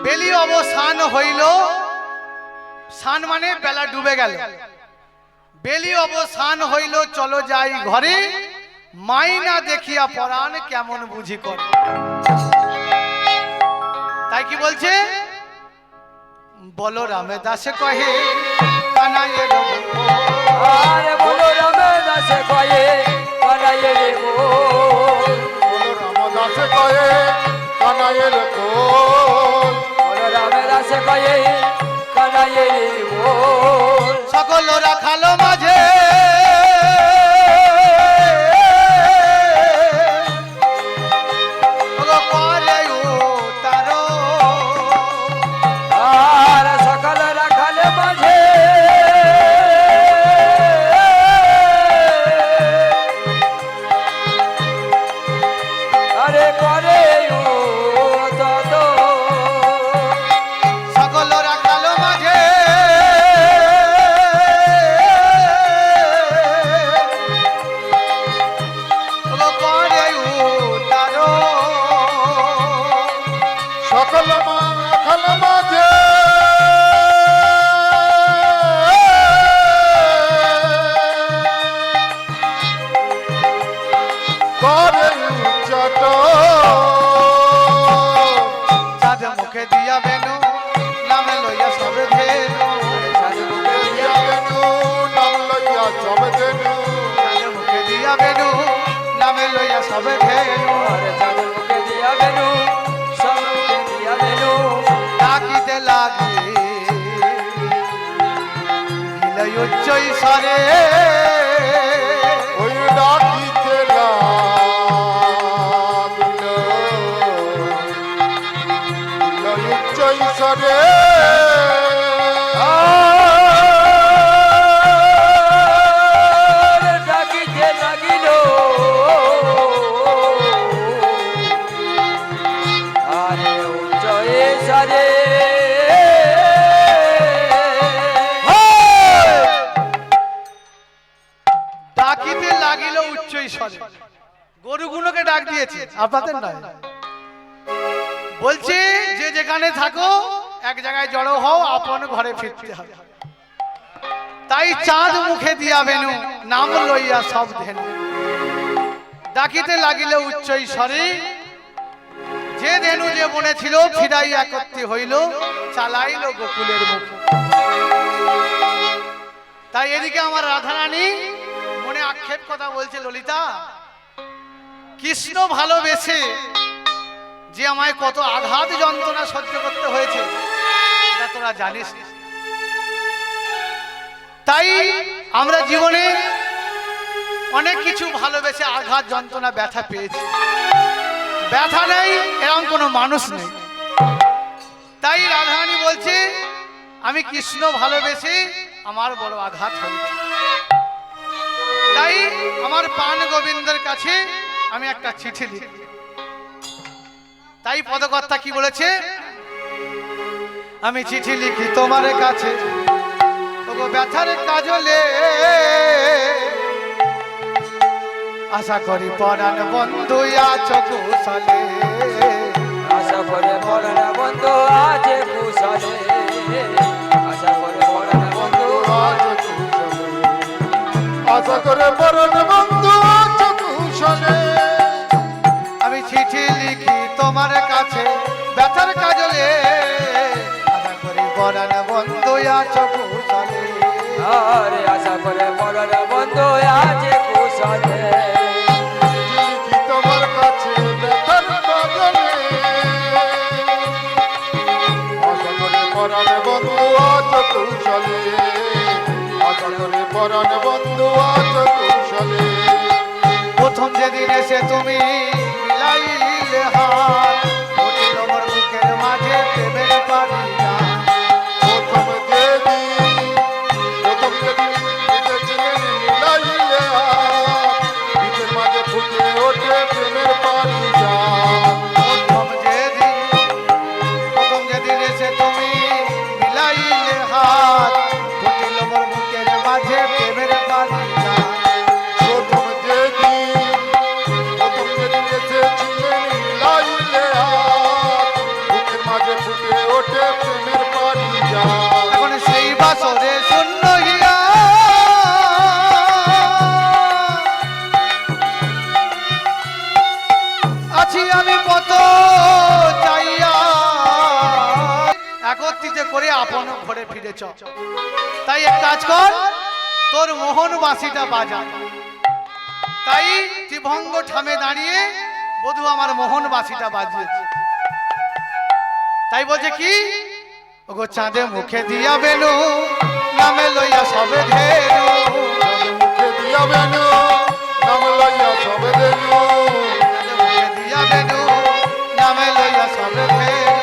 বেলি অবসান হইল সান মানে বেলা ডুবে গেল বেলি অবসান হইল চলো যাই ঘরে মাইনা দেখিয়া পরাণ কেমন বুঝি করে তাই কি বলছে বলো রামে দাসে কহে কানাইয়ের গো। আর বলো রামে দাসে কয়ে বানাইয়ে রে বল বলো রামদাসে কয়ে কানাইয়ের কোল বলো রামে দাসে কয়ে বানাইয়ে রে বল সকল রাখালো মাঝে ওগো করে উতারো। আর সকাল রাখালে মাঝে আরে করে তত সকল রাখালো মাঝে ওগো করে উতারো। সকল রাখাল মাঝে করে উচ্চট চাঁদ মুখে দিয়া বেনু নামে লইয়া সবে ধেনু দিয়া বেনু নাম লইয়া সব দেনু চাঁদ মুখে দিয়া বেনু নামে লইয়া সবে ধেনু আর চাঁদের মুখে দিয়া বেনু সব মুখে দিয়া বেনু ডাকিতে লাগি গিলই উচ্চই স্বরে ওই ডাকিতে লাগিল উচ্চ ঈশ্বরে আর ডাকিতে লাগিল আরে উচ্চ সারে ডাকিতে লাগিল উচ্চই স্বরে গরুগুলোকে ডাক দিয়েছে আপনাদের নয় বলছে যে যেখানে থাকো এক জায়গায় জড়ো হও আপন ঘরে ফিরতে হবে তাই চাঁদ মুখে দিয়া বেনু নাম লইয়া সব ধেনু ডাকিতে লাগিল উচ্চই স্বরে যে ধেনু যে বনে ছিল ফিরাই একত্রে হইল চালাইল গোকুলের মুখে তাই এদিকে আমার রাধারানী মনে আক্ষেপ কথা বলছে ললিতা কৃষ্ণ ভালোবেসে যে আমায় কত আঘাত যন্ত্রণা সহ্য করতে হয়েছে এটা তোরা জানিস না। তাই আমরা জীবনে অনেক কিছু ভালোবেসে আঘাত যন্ত্রণা ব্যথা পেয়েছি ব্যথা নেই এরকম কোনো মানুষ নেই তাই রাধারানী বলছে আমি কৃষ্ণ ভালোবেসে আমার বড় আঘাত হয়েছে তাই আমার পান গোবিন্দের কাছে আমি একটা চিঠি লিখি তাই পদকর্তা কি বলেছে আমি চিঠি লিখি তোমার কাছে ওগো ব্যথার কাজলে আশা করি পরাণ বন্ধু আছো কুশলে আশা করে পড়া বন্ধু আছে কুশলে করে বরণ বন্ধু আছো কুশলে। আমি চিঠি লিখি তোমার কাছে ব্যথার কাজলে, আশা করি পরাণ বন্ধু আছো কুশলে। আরে আশা করে মরণ বন্ধু আছে কুশলে। লিখি তোমার কাছে ব্যথার কাজলে, আশা করে পরাণ বন্ধু আছো কুশলে। আশা করে পরাণ বন্ধু আছো কুশলে। প্রথম যেদিন এসে তুমি মিলাইলে হাত, উঠিল মোর বুকের মাঝে প্রেমের পারিয়া। প্রথম যেদিন এসেছিলেন মিলাইলে হাত, বুকের মাঝে ফুটে ওঠে প্রেমের পারিজাত। প্রথম যেদিন এসে তুমি মিলাইলে হাত, উঠিল মোর বুকের মাঝে প্রেমের পারিয়া। প্রথম যেদিন এসেছিলেন মিলাইলে হাত, বুকের মাঝে ফুটে ওঠে প্রেমের পারিজাত। এখন সেই বাসরে শূন্য হিয়া, আছি আমি কত চাইয়া। একত্রিত করে আপন ঘরে ফিরেছ, তাই এক কাজ কর, তোর মোহন বাঁশিটা বাজা। তাই ত্রিভঙ্গ ঠামে দাঁড়িয়ে বধূ আমার মোহন বাঁশিটা বাজিয়েছে। তাই বলছে কি, ওগো চাঁদে মুখে দিয়া বেনু, নামে লইয়া সবে ধেনু। মুখে দিয়া বেনু, নাম লইয়া সবে দেনু। চাঁদে মুখে দিয়া বেনু, নামে লইয়া সবে ধেনু।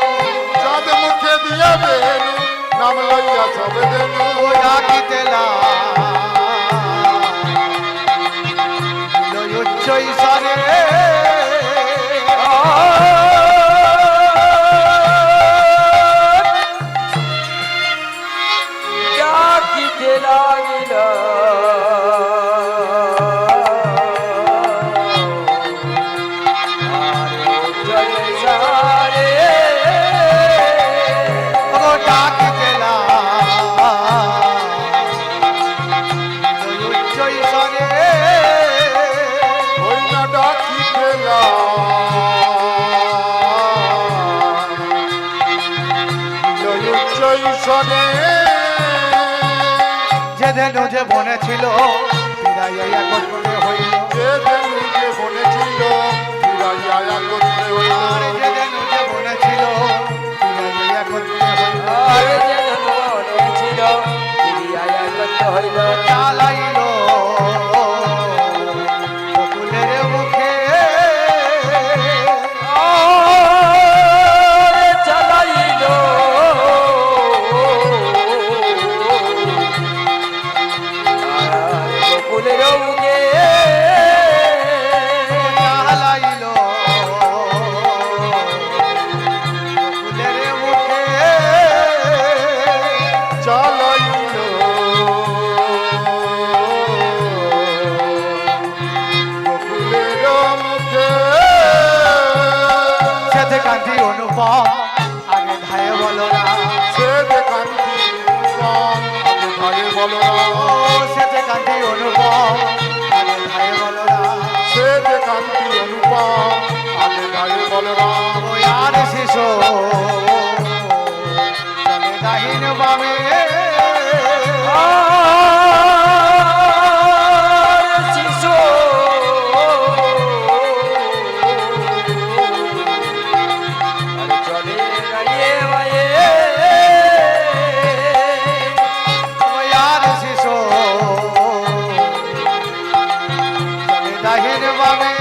চাঁদ মুখে দিয়া বেনু, নাম লইয়া সবে দেনু। ও ডাকিতে লই উচ্চ ঈশ্বরে, ডাকিতে লাগিল আরে উজ্জ্বল সারে। ওগো ডাকিতে লই উচ্চ ঈশ্বরে। ওই না ডাকিতে লই উচ্চ ঈশ্বরে। যে ধেনু যে বনে ছিল ফিরাইয়া করতে হইল, যে ধেনু যে বনে ছিল ফিরাইয়া করতে হইল। আর যে ধেনু যে বনে ছিল ফিরাইয়া করতে হইল। আরে যে মনে ছিল ফিরিয়া করতে হইল। চালাইল বকুলের মুখে, আরে চালাইল আরে বকুলের মুখে। চালাইল বকুলের মুখে। চালাইল বকুলের মুখে। সেতে কান্তি অনুপম আগে ধায়ে বলো না, সে দেখান্তি কম আগে ধারে বলো না। ও সেতে কান্তি অনুপম আগে ধায়ে বলো না। সে দেখান্তি অনুপম আগে ধারে বলো না। ওই আর শিশু চলে দাহিন বামে, আরে শিশু আরে চলে দাঁড়িয়ে মায়ে। ওই আর শিশু চলে দাহিন বামে।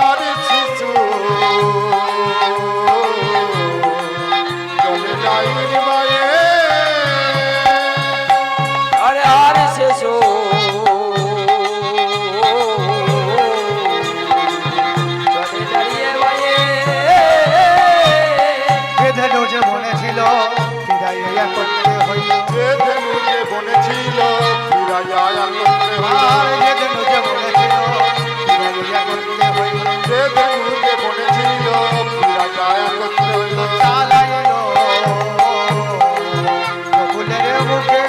আর শিশু চলে যাইনি মায়ে। আরে আর শিশু চলে দাঁড়িয়ে মায়ে। যে ধেনু যে মনে ছিল ফিরাইয়া করতে হইল, যে ধেনু যে বনে ছিল ফিরাইয়া করতে হইল। আর যে ধেনু যে মনে ছিল ফিরাইয়া করতে হইল। যে ধেনু যে বনে ছিল ফিরাইয়া করতে হইল। চালাইল বকুলের মুখে,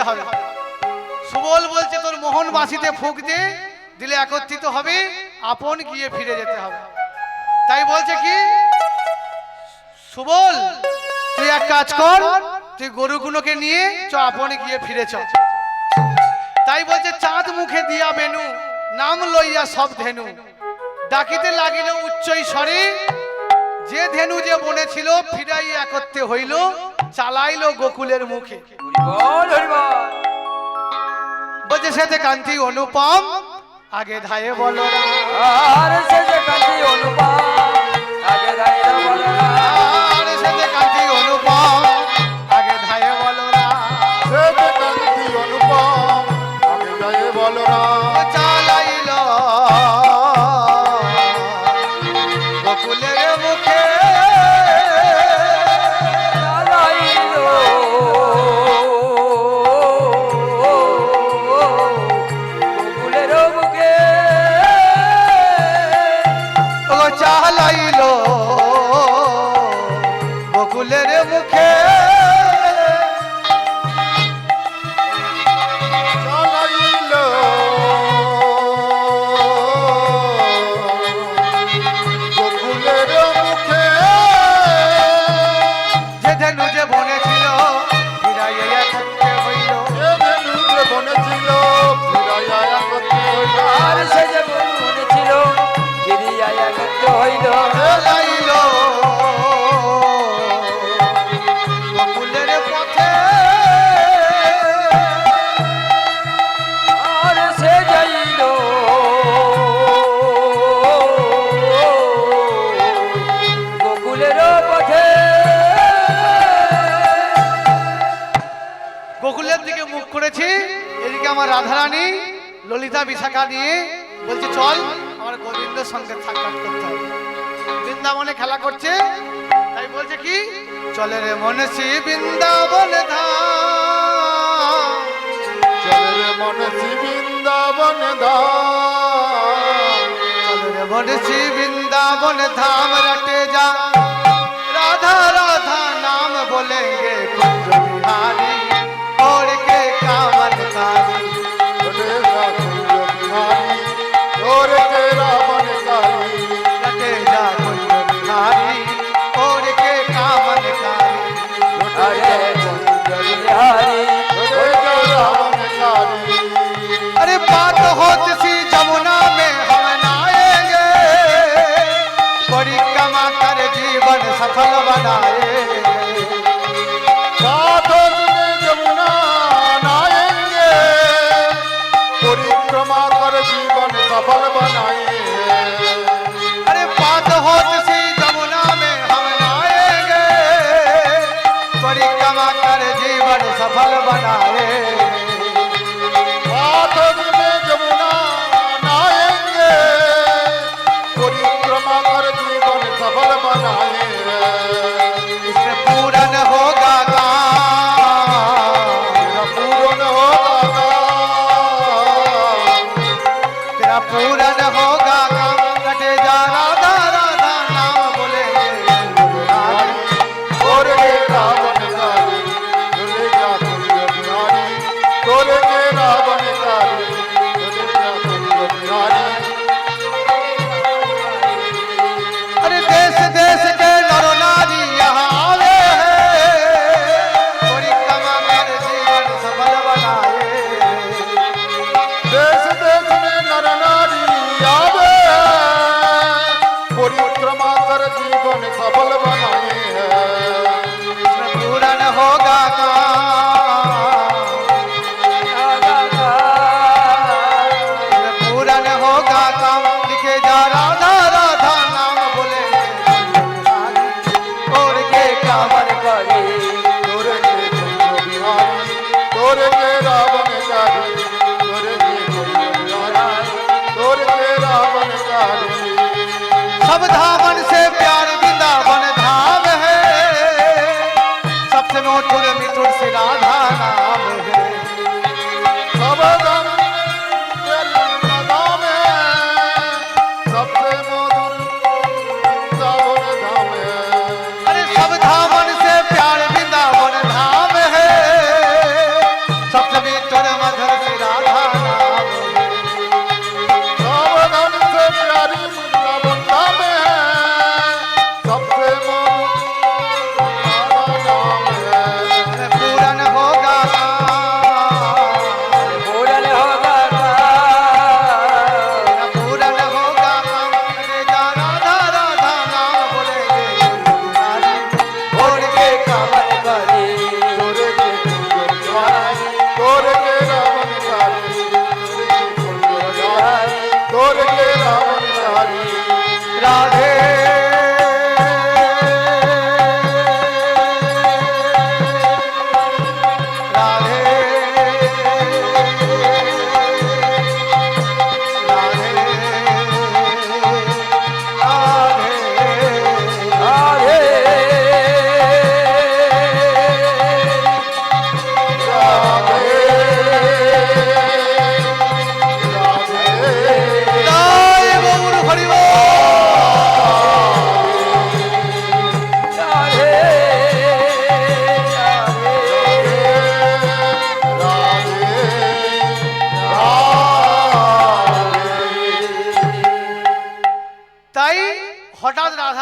করতে হবে। সুবল বলছে তোর মোহন বাঁশিতে ফুঁক দে, দিলে একত্রিত হবে, আপন গিয়ে ফিরে যেতে হবে। তাই বলছে কি সুবল তুই এক কাজ কর, তুই গরুগুলোকে নিয়ে চ আপন গিয়ে ফিরে চ। তাই বলছে চাঁদ মুখে দিয়া বেনু, নাম লইয়া সব ধেনু, ডাকিতে লাগিল উচ্চই স্বরে, যে ধেনু যে বনে ছিল ফিরাই একত্রে হইল, চালাইলো গোকুলের মুখে। হরিবল হরিবল। বলছে সেতে কান্তি অনুপম, আগে ধায়ে বলো না। আর সে যে কান্তি অনুপম, আগে ধাইরা বলো না। আর সেতে কান্তি অনুপম, আগে ধায়ে বলো না। সেতে কান্তি অনুপম, আগে যাই বলো না। চালাইলো গোকুলের মুখে, চালাইলো গোকুলের মুখে। ও চালাইলো গোকুলের মুখে। চালাইল গোকুলের মুখে, যে ধেনু যে বনে ছিল ফিরাইয়া একত্রে হইল। এ ধেনু যে বনে ছিল ফিরাইয়া একত্রে হইল। আর সে যে মনে ছিল, গিরিয়া একত্র হইল। চালাইল গোকুলের পথে, আর সে যাইল গোকুলের পথে। গোকুলের দিকে মুখ করেছি, এদিকে আমার রাধারানী ললিতা বিশাখা নিয়ে বলছে চল আমার গোবিন্দের সঙ্গে সাক্ষাৎ করতে হবে। বৃন্দাবনে খেলা করছে, তাই বলছে কি চলে রে মনসি বৃন্দাবন ধাম, চলে রে মনসি বৃন্দাবন ধাম, চলে রে মনসি বৃন্দাবন ধাম, रटे जा राधा राधा नाम बोलेंगे कुंज बिहारी, और के कामनकारी। चले जा कुंज बिहारी, और के रावणकारी। रटे जा कुंज बिहारी, और के कामनकारी। अरे कुंज बिहारी, चले जा रावणकारी। अरे बात होती सी जमुना में हम नहाएंगे, परिक्रमा कर जीवन सफल बनाएंगे। साधन में जमुना नहाएंगे, परिक्रमा कर जीवन सफल बनाएंगे। अरे बात होती सी जमुना में हम नहाएंगे, परिक्रमा कर जीवन सफल बनाएंगे। साधन में जमुना नहाएंगे, परिक्रमा कर जीवन सफल बनाएंगे। इसमें पूरन होगा काम, तेरा पूर्ण होगा काम, तेरा पूरन होगा काम। रटे जा राधा राधा नाम बोलेंगे और के रावणकारी। चले जा कुंज बिहारी, तोरे के रावणकारी। चले जा कुंज बिहारी। अरे देश देश के नर नारी यहाँ आवे हैं, परिक्रमा कर जीवन सफल बनाए। देश देश में नर नारी आवे हैं, परिक्रमा कर जीवन सफल बनाए हैं। इसमें पूरन होगा काम, इसमें पूरन होगा काम। लिखे जा राधा राधा नाम बोलेंगे और के कामन करी तोरे के कुंज बिहारी, तोरे के रावणकारी। तोरे के कुंज बिहारी, तोरे के रावणकारी। सब धामन से प्यार वृंदावन धाम है, सबसे मोटुर मिठुर श्री राम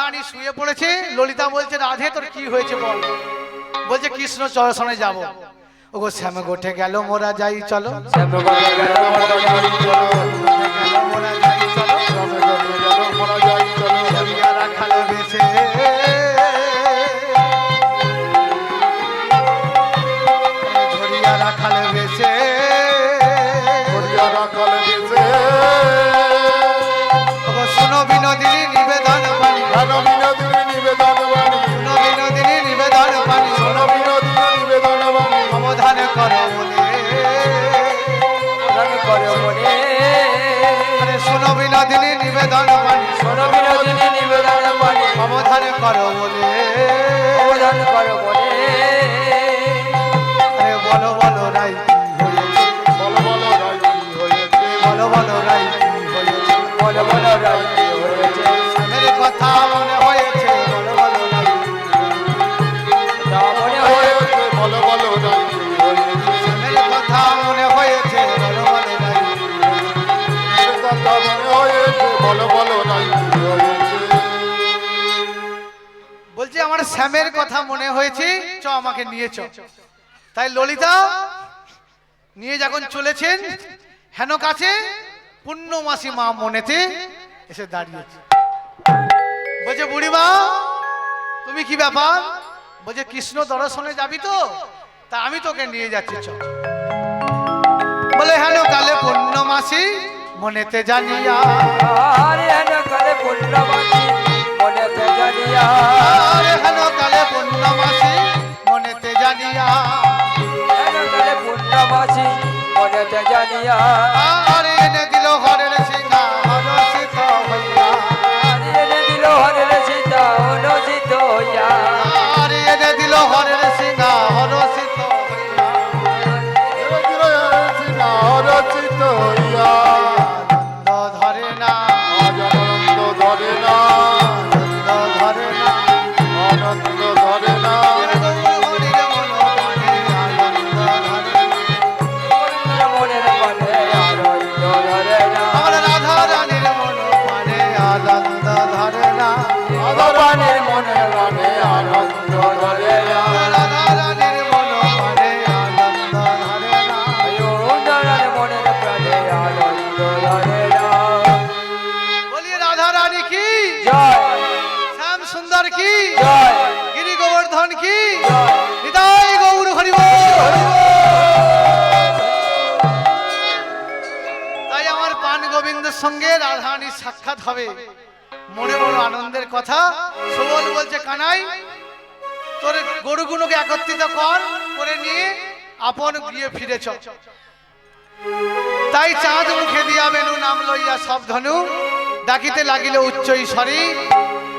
রাধারানী শুয়ে পড়েছে। ললিতা বলছে রাধে তোর কি হয়েছে বল। বলছে কৃষ্ণ চরণে যাব। ওগো শ্যাম গোঠে গেল মোরা যাই চলো, শ্যাম গোঠে গেল মোরা যাই চলো, গেল মোরা যাই চলো, শ্যামে ঘটে গেল মোরা যাই চলো, ধরিয়া রাখাল বেশে, ধরিয়া রাখাল বেশে, ধরিয়া রাখাল বেশে। ওগো শুনো বিনোদিনী নিবেদন বাণী, কেন বিনোদিনী নিবেদন বাণী, শুনো বিনোদিনী নিবেদন বাণী, শোনো বিনোদিনী নিবেদন বাণী, সমাধান করো মনে, সমাধান করো মনে। আরে শুনো বিনোদিনী নিবেদন বাণী, শোনো বিনোদিনী নিবেদন বাণী, সমাধান করো বলে, সমাধান করো মনে। আরে বলো বলো রাই কি হয়েছে, বলো বলো রাই কি হয়েছে, বলো বলো রাই কি হয়েছে, বলো বলো রাই কি হয়েছে, স্বামীর কথা মনে হয়েছে, বলো বলো রাই কি তা মনে হয়েছে, হয়েছে, বলো বলো রাই কি হয়েছে, স্বামীর কথা মনে হয়েছে, বলো বলো রাই কি এর কথা মনে হয়েছে, বলো বলো রাই কি হয়েছে। বলছে আমার শ্যামের কথা মনে হয়েছে, চ আমাকে নিয়ে চ। তাই ললিতা নিয়ে যখন চলেছেন হেন কাছে পূর্ণমাসী মা মনেতে এসে দাঁড়িয়েছে। বলছে বুড়িমা তুমি কি ব্যাপার? বলছে কৃষ্ণ দর্শনে যাবি তো, তা আমি তোকে নিয়ে যাচ্ছি চ। বলে হেন কালে পূর্ণমাসী মনেতে জানিয়া, আরে হেন কালে পূর্ণবাসী মনেতে জানিয়া, আরে হেন কালে পূর্ণমাসী মনেতে জানিয়া, হেন কালে পূর্ণবাসী মনেতে জানিয়া, আরে এনে দিল ঘরের সিংহা হরষিত হইয়া, আরে এনে দিল হরের সীতা অনুচিত হইয়া, আরে এনে দিল ঘরের সিংহা হরষিত হইয়া, রচিত হইয়া আনন্দ ধরে না, আজ আনন্দ ধরে না, আনন্দ ধরে না, আনন্দ ধরে না, হরির মন প্রাণে আনন্দ ধরে না, মনের মনে আনন্দ ধরে না, আমার রাধা রানীর মন প্রাণে আনন্দ ধরে না, ভগবানের মনের মনে আনন্দ ধরে না, রাধা রানীর মন প্রাণে আনন্দ ধরে না। অয়োধ্যার মনের প্রাণে আনন্দ ধরে না। বলিয়ে রাধা রানী কি, জয় শ্যাম সুন্দর কি, জয় গিরি গোবর্ধন কি, জয় হৃদয় গৌর হরিব। তাই আমার পান গোবিন্দের সঙ্গে রাধারানীর সাক্ষাৎ হবে, মনে বড় আনন্দের কথা। সুবল বলছে কানাই তোর গরুগুলোকে একত্রিত করে নিয়ে আপন গিয়ে ফিরেছ। তাই চাঁদ মুখে দিয়া বেনু নাম লইয়া সব ধনু ডাকিতে লাগিল উচ্চ স্বরে,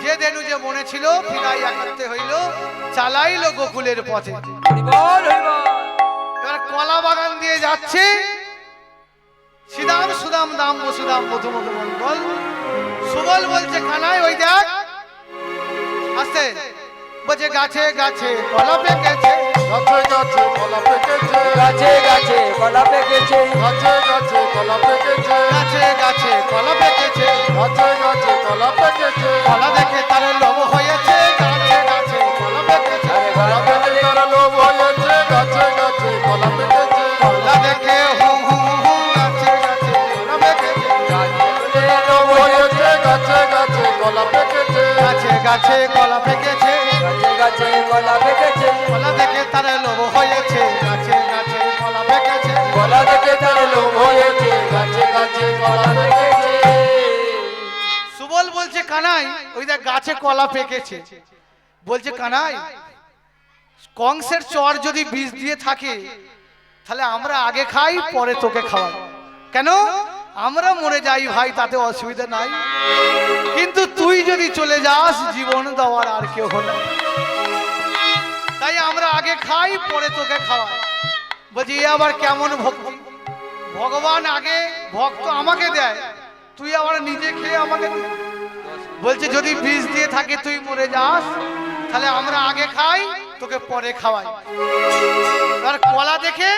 যে দেনু যে মনে ছিল ফিরাইয়া করতে হইল, চালাইল গোকুলের পথে। হরিবল হরিবল এবার কলা বাগান দিয়ে যাচ্ছে, শ্রীদাম সুদাম দাম বসুদাম মধুমুখ মঙ্গল। সুবল বলছে কানাই ওই দেখ আস্তে, বলছে গাছে গাছে কলা পেকেছে, গাছে গাছে কলা পেকেছে, গাছে গাছে কলা পেকেছে, গাছে গাছে কলা পেকেছে, গাছে গাছে কলা পেকেছে, গাছে গাছে কলা পেকেছে, কলা দেখে তার লোভ হয়েছে, গাছে গাছে কলা পেকেছে, কলা দেখে তার লোভ হয়েছে, গাছে গাছে কলা পেকেছে, কলা দেখে হু হু হু গাছে গাছে কলা পেকেছে, লোভ হয়েছে, গাছে গাছে কলা পেকেছে, গাছে গাছে কলা পেকেছে, গাছে গাছে কলা পেকেছে, কলা দেখে তার লোভ হয়েছে, গাছে গাছে কলা পেকেছে। কলা দেখে তার লোভ হয়েছে, গাছে গাছে কলা পেকেছে। সুবল বলছে কানাই ওই দেখ গাছে কলা পেকেছে। বলছে কানাই কংসের চর যদি বীজ দিয়ে থাকে তাহলে আমরা আগে খাই পরে তোকে খাওয়াই, কেন আমরা মরে যাই ভাই তাতে অসুবিধা নাই, কিন্তু তুই যদি চলে যাস জীবন দেওয়ার আর কেউ না, তাই আমরা আগে খাই পরে তোকে খাওয়াই। বলছি এ আবার কেমন ভক্তি, ভগবান আগে ভক্ত আমাকে দেয়, তুই আবার নিজে খেয়ে আমাকে দিবি? বলছে যদি বীজ দিয়ে থাকে তুই মরে যাস তাহলে আমরা আগে খাই তোকে পরে খাওয়াই। আর কলা দেখে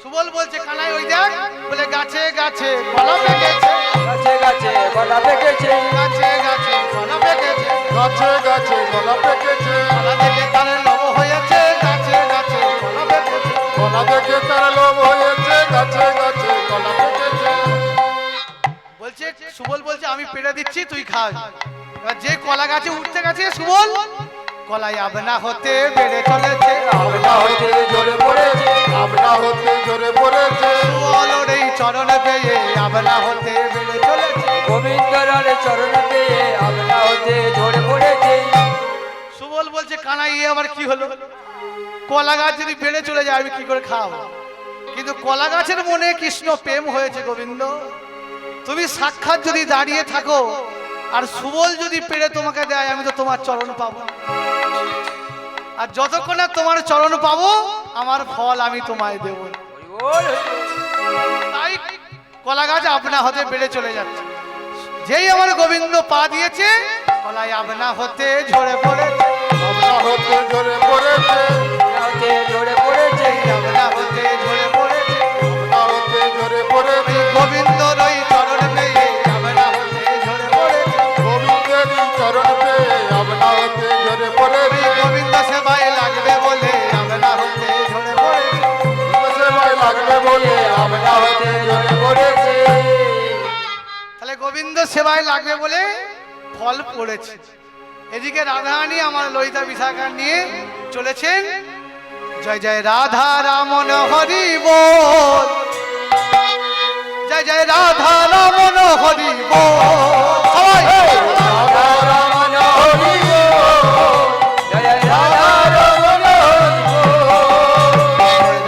সুবল বলছে কানাই ওই দেখ, বলে গাছে গাছে কলা পেকেছে, গাছে গাছে কলা পেকেছে, গাছে গাছে কলা পেকেছে, গাছে গাছে কলা পেকেছে, কলা থেকে তার লোভ হয়েছে, গাছে গাছে কলা পেকেছে। কলা দেখে তার লোভ হয়েছে, গাছে গাছে কলা পেকেছে। বলছে সুবল বলছে আমি পেড়ে দিচ্ছি তুই খা। এবার যে কলা গাছে উঠতে গেছে সুবল, কলাই আপনা হতে বেড়ে চলেছে, আপনা হতে ঝরে পড়েছে, আপনা হতে ঝরে পড়েছে, সুবল ওর এই চরণ পেয়ে আপনা হতে বেড়ে চলেছে। গোবিন্দর চরণ পেয়ে আপনা হতে ঝরে পড়েছে। সুবল বলছে কানাই এ আবার কি হলো, কলা গাছ যদি বেড়ে চলে যায় আমি কি করে খাবো? কিন্তু কলা গাছের মনে কৃষ্ণ প্রেম হয়েছে গোবিন্দ, তুমি সাক্ষাৎ যদি দাঁড়িয়ে থাকো আর সুবল যদি পেড়ে তোমাকে দেয় আমি তো তোমার চরণ পাবো, আর যতক্ষণ না তোমার চরণ পাবো আমার ফল আমি তোমায় দেব। ওই তাই কলা গাছ আপনা হতে বেড়ে চলে যাচ্ছে। যেই আমার গোবিন্দ পা দিয়েছে কলাই আপনা হতে ঝরে পড়েছে, আপনা হতে ঝরে পড়েছে, হতে ঝরে পড়েছে, আপনা হতে ঝরে পড়েছে। আপনা হতে ঝরে পড়েছে, গোবিন্দর ওই চরণ পেয়ে আপনা হতে ঝরে পড়েছে, গোবিন্দের চরণ পেয়ে আপনা হতে ঝরে পড়েছে, গোবিন্দ সেবায় লাগবে বলে আপনা হতে ঝরে পড়েছে। সেবায় লাগবে বলে আপনা হতে ঝরে পড়েছে। তাহলে গোবিন্দ সেবায় লাগবে বলে ফল পড়েছে। এদিকে রাধারানী আমার ললিতা বিশাখা নিয়ে চলেছেন। জয় জয় রাধা রামন হরি বল, জয় জয় রাধা রামন হরি বল। সবাই রাধা রমণ হরি বল, জয় রাধা রমণ হরি বল,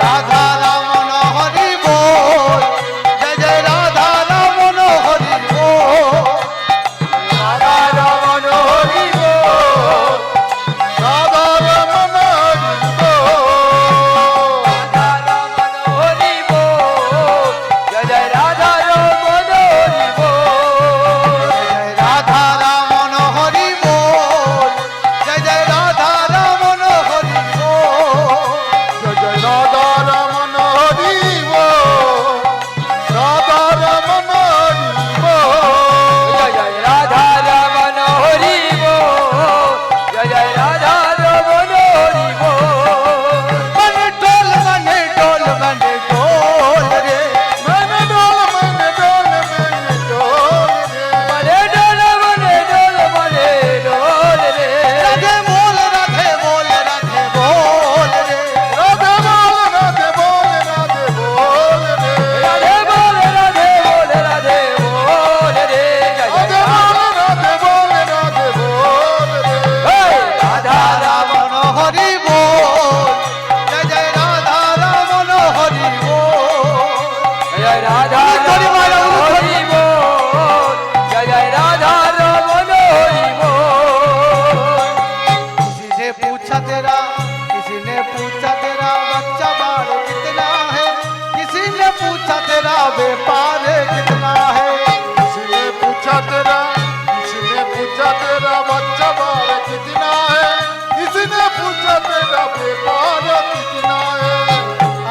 রাধা রামন হরি বল, জয় জয় রাধা রামন হরি বল। রাধা রমণ হরি বল, রাধা রমণ হরি বল, রাধা রমণ হরি বল, জয় জয় রাধা রমণ হরি বল, জয় রাধা রামন হরি বল, জয় জয় রাধা রামন হরি বল। জয় জয় রাধা রমণ হরি বল, রাধা রমণ হরি বল, জয় জয় রাধা রমণ হরি বল, জয় জয় রাধা রমণ হরি বল, मन डोल मन डोल रे, মনে ডোল মনে ডোল মনে ডোল রে, মনে ডোল মনে ডোল মনে ডোল রে, राधे बोल राधे बोल राधे बोल रे, রাধে বল রাধে বল রাধে বল রে, রাধে বল রাধে বল রাধে বল রে, জয় জয় রাধে রাধা বল রাধে বল রে, রাধা রামণ রামন হরি বল, জয় জয় রাধা রামন হরি বল। জয় রাধা রমণ হরি বল, জয় জয় রাধা রমণ হরি বল, किसी ने पूछा तेरा बच्चा बाल कितना है, किसी ने पूछा तेरा व्यापार कितना है। किसी ने पूछा तेरा बच्चा बाल कितना है, किसी ने पूछा तेरा व्यापार कितना है,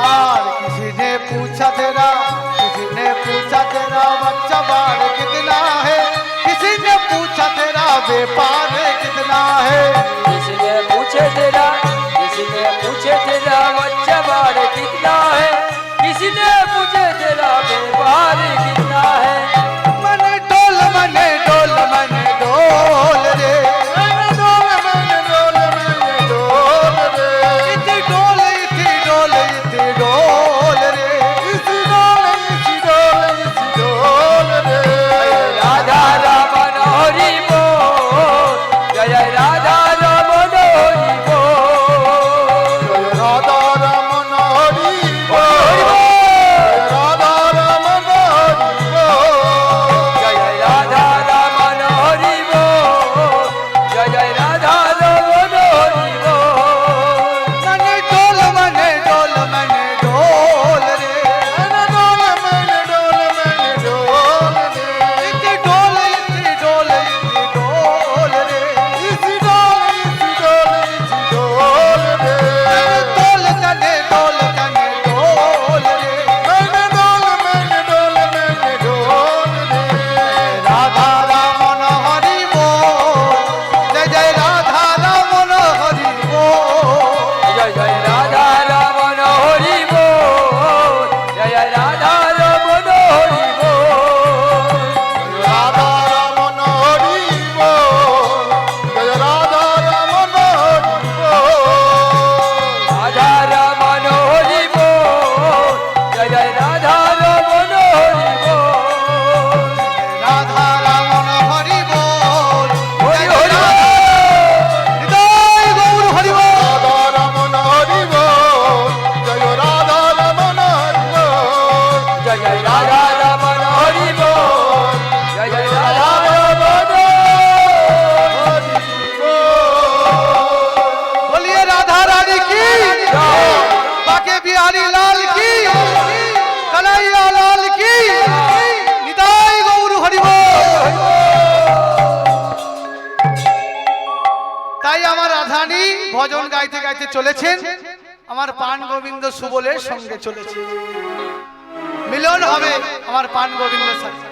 और किसी ने पूछा तेरा बच्चा बाल कितना है, किसी ने पूछा तेरा व्यापार कितना है। किसी ने पूछे तेरा बच्चा बाल कितना है, किसी ने पूछे तेरा व्यवहार कितना है, मन डोल रे, मैंने डोल मैंने डोल मैंने डोल रे, इतनी डोल रे, इसी डोल रे, राधा रमण हरि बोल, जय राधा रमण हरि बोल, जय राधा रमण हरि তাই আমার রাধারানী ভজন গাইতে গাইতে চলেছেন, আমার পান গোবিন্দ সুবলের সঙ্গে চলেছে। মিলন হবে আমার পান গোবিন্দের সাথে।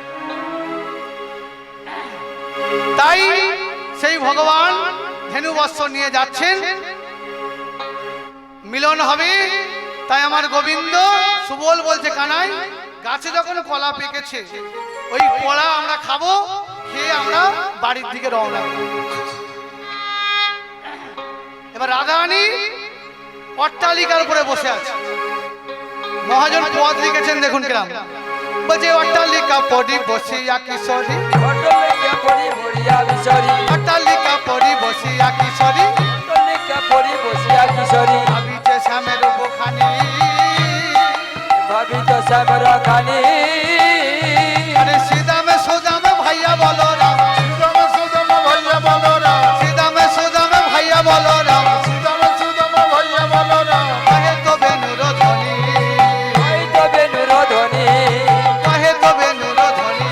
তাই সেই ভগবান ধেনু বস্ত্র নিয়ে যাচ্ছেন, মিলন হবে। তাই আমার গোবিন্দ সুবল বলছে, কানাই গাছে যখন কলা পেকেছে ওই কলা আমরা খাবো, খেয়ে আমরা বাড়ির দিকে রওনা দেব। এবার রাধারানী অট্টালিকার উপরে বসে আছে। মহাজন পদ লিখেছেন, দেখুন কিরাম বলছে, অট্টালিকা পড়ি বসিয়া কিশোরী, অট্টালিকা পরি বড়িয়া বিশরি, অট্টালিকা পড়ি বসিয়া কিশোরী, অট্টালিকা পরি বসিয়া কিশোরী, ভাবিছে শ্যামের বখানি, ভাবিত শ্যামর খানি। আরে শ্রীদামে সুদামে ভাইয়া বলো রাম, সুদাম সুদাম ভাইয়া বলো রাম, শ্রীদামে সুদামে ভাইয়া বলো রাম, সুদাম সুদাম ভাইয়া বলো রাম, কহে তো বেনুর ধ্বনি, ওই তো বেনুর ধ্বনি, কহে তো বেনুর ধ্বনি,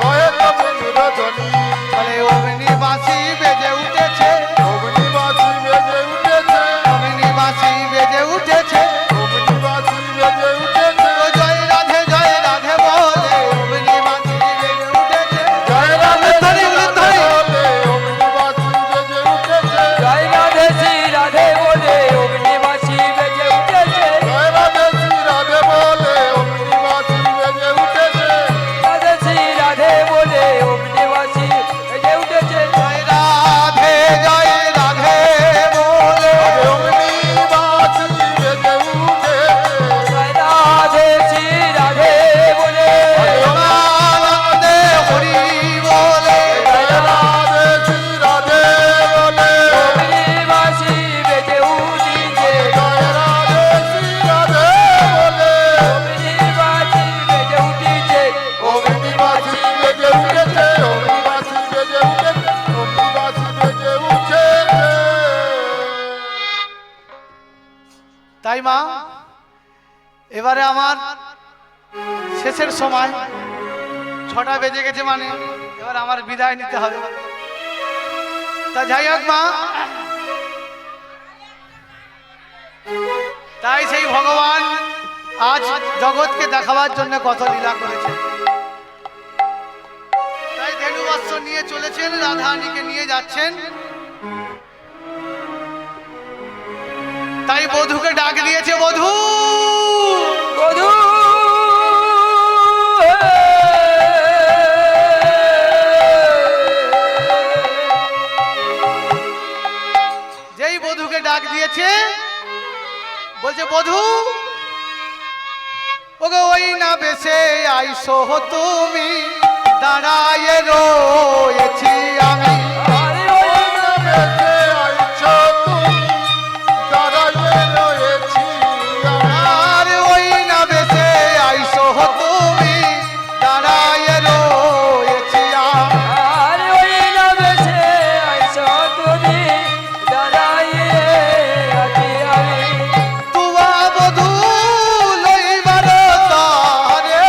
কয়ে তবে নুরধ্বনি, বলে অগ্নি বাঁশি বেজে উঠেছে, অগ্নিবাসী বেজে উঠেছে, অগ্নি বাঁশি বেজে উঠেছে, অগ্নিবাসী বেজে উঠেছে, ও জয় রাধে বলে অগ্নি বাঁশি বেজে উঠেছে, জয় রাধে ধরে ধরে বলে অগ্নিবাসী বেজে উঠেছে, জয় রাধে শ্রী রাধে বলে অগ্নিবাসী বেজে উঠেছে, জয় রাধে শ্রী রাধে বলে অগ্নিবাসী বেজে উঠেছে, রাধে শ্রী রাধে বলে অগ্নিবাসী বেজে উঠেছে, জয় রাধে বলে অগ্নিবাসী বেজে উঠেছে, জয় রাধে শ্রী রাধে বলে, আনন্দে হরি বলে, জয় রাধে শ্রী রাধে বলে, অগ্নিবাসী বেজে উঠেছে, জয় রাধে শ্রী রাধে বলে, অগ্নিবাসী বেজে উঠেছে, অগ্নিবাসী বেজে উঠেছে, অগ্নিবাসী বেজে উঠেছে, অগ্নিবাসী বেজে উঠেছে। তাই মা এবারে আমার শেষের সময় 6টা বেজে গেছে, মানে এবার আমার বিদায় নিতে হবে। তা যাই হোক মা, তাই সেই ভগবান আজ জগৎকে দেখাবার জন্য কত লীলা করেছেন। তাই ধেনু বস্ত্র নিয়ে চলেছেন, রাধারানীকে নিয়ে যাচ্ছেন। তাই বধূকে ডাক দিয়েছে, বধূ বধূ যেই বধূকে ডাক দিয়েছে বলছে, বধূ ওগো ওই না বেশে আইসো তুমি, দাঁড়ায় রয়েছি আমি, আরে ওই বেঁচে আইছো তুমি, দাঁড়াইয়ে রয়েছি আমি। আর ওই না বেশে আইসো তুমি, দাঁড়ায় রয়েছি আমি। আর ওই না বেশে আইসো তুমি, দাঁড়াইয়ে আছি আমি, তুয়া বধূ লইবার তারে,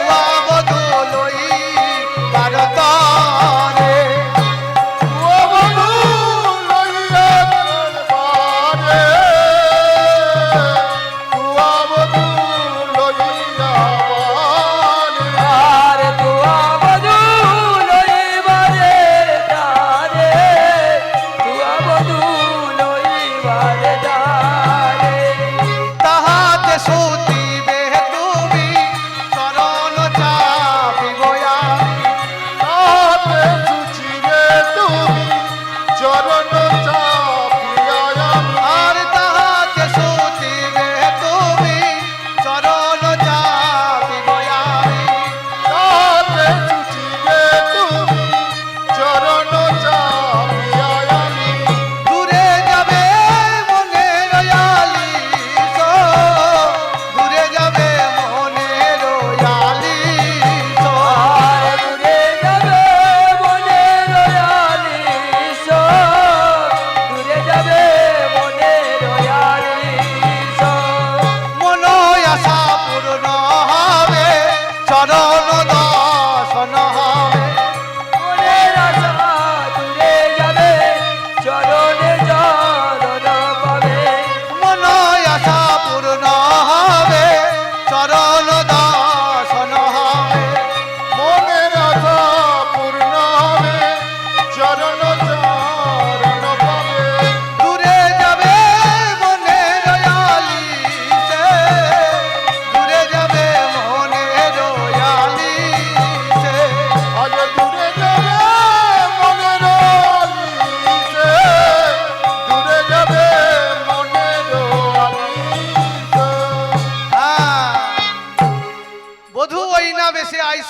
তুয়া বধূ লইবার তারে,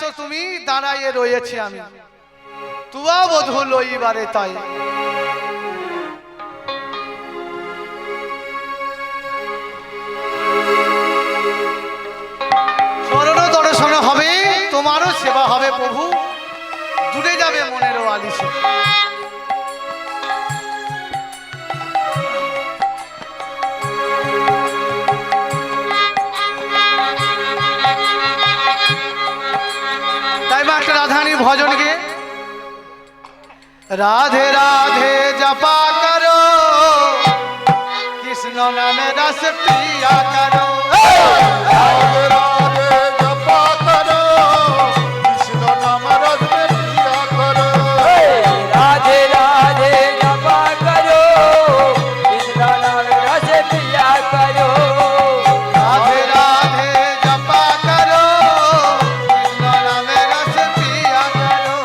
আইসো তুমি দাঁড়াইয়ে রয়েছি আমি তুয়া বধূ লইবারে তাই স্মরণ দর্শন হবে তোমারও সেবা হবে প্রভু দূরে যাবে মনেরও আলিশে তাই মা একটা রাধারানীর ভজন গে রাধে রাধে জপা করো কৃষ্ণ নামে রস পিয়া করো राधे राधे जपा करो कृष्ण नाम रस में पिया करो राधे राधे जपा करो कृष्ण नाम रस पिया करो राधे राधे जपा करो कृष्ण नामे रस पिया करो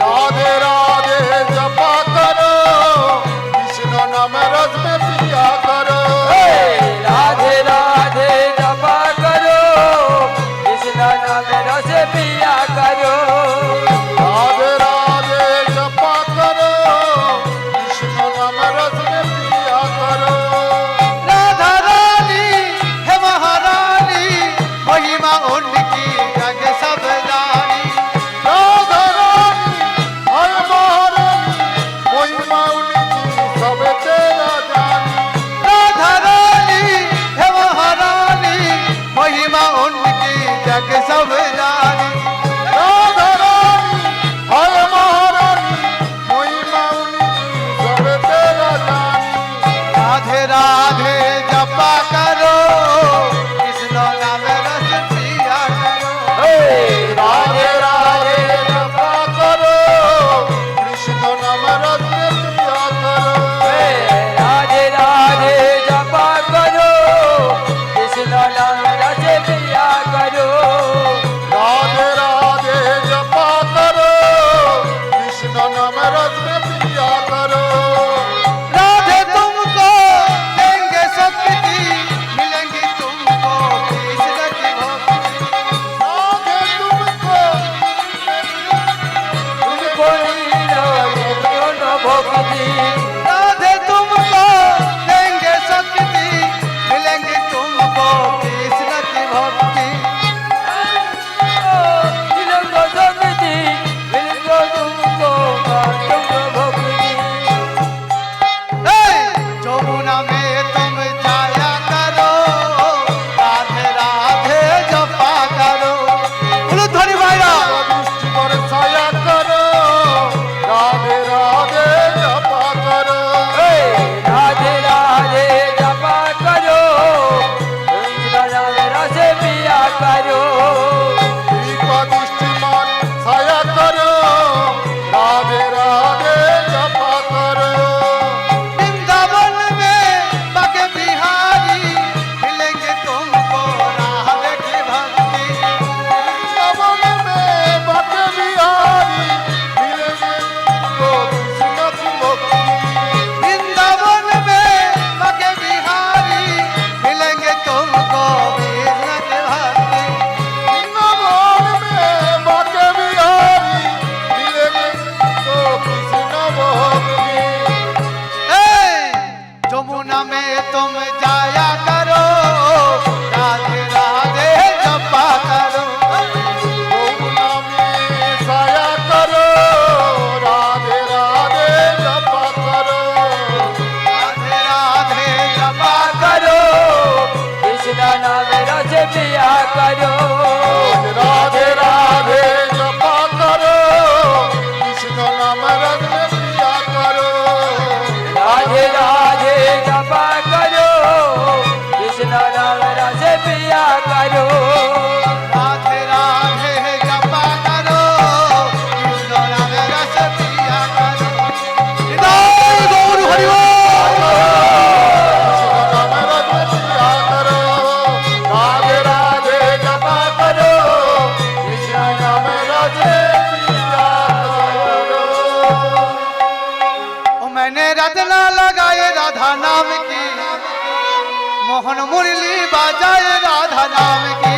राधे राधे जपा करो कृष्ण नाम रस में पिया करो राधे राधे जपा करो कृष्ण नाम रस पिया करो राधे राधे जपा करो कृष्ण नाम रस में पिया करो राधा रानी है महारानी महिमा उनकी जग सब जानी राधा रानी हाय महारानी महिमा उनकी सब तेरा जानी राधा रानी है महारानी महिमा उनकी जग सब जानी राधा रानी हाय महारानी महिमा उनकी सब तेरा जानी राधे राधे जपा करो कृष्ण नाम रस पिया करो राधे राधे जपा करो कृष्ण नाम रस में पिया करो राधे राधे जपा करो कृष्ण नाम रस पिया करो राधे राधे जपा करो कृष्ण नाम रस में पिया करो राधे तुमको देंगे शक्ति मिलेंगी तुमको कृष्ण की भक्ति राधे तुमको तुमको लीलो दोनों भक्ति राधे तुमको देंगे शक्ति मिलेंगी तुमको कृष्ण की भक्ति मिलेंगे शक्ति मिलेंगे तुमको तुमको भक्ति जमुना में तुम जाया करो राधे राधे जपा करो बोलो धनी भाईरा दृष्टि बरसाया करो राधे राधे जपा करो राधे राधे जपा करो कृष्ण नाम रस पिया करो दीपा दृष्टि मान छाया करो राधे राधे जपा करो वृंदावन में बगे बिहारी मिलेंगे तुमको राधे की भक्ति नवन में बट बिहारी मिलेंगे तो कृष्ण की भक्ति वृंदावन में बगे बिहारी मिलेंगे तुमको कृष्ण की भक्ति नवन में बट बिहारी मिलेंगे तो कृष्ण भक्ति जमुना में तुम जाया करो राधे राधे जपा करो यमुना में छाया करो राधे राधे जपा करो राधे राधे जपा करो कृष्ण नाम रस पिया करो राधे राधे जपा करो कृष्ण नाम रस में पिया करो राधे राधे जपा करो कृष्ण नाम रस पिया करो राधे राधे जपा करो कृष्ण नाम रस पिया करो निताय गौर हरि बोल। कृष्ण नाम रस में पिया करो राधे राधे जपा करो कृष्ण नाम रस में पिया करो ओ मैंने रत्ना लगाए राधा नाम की मोहन मुरली बाजाए राधा नाम की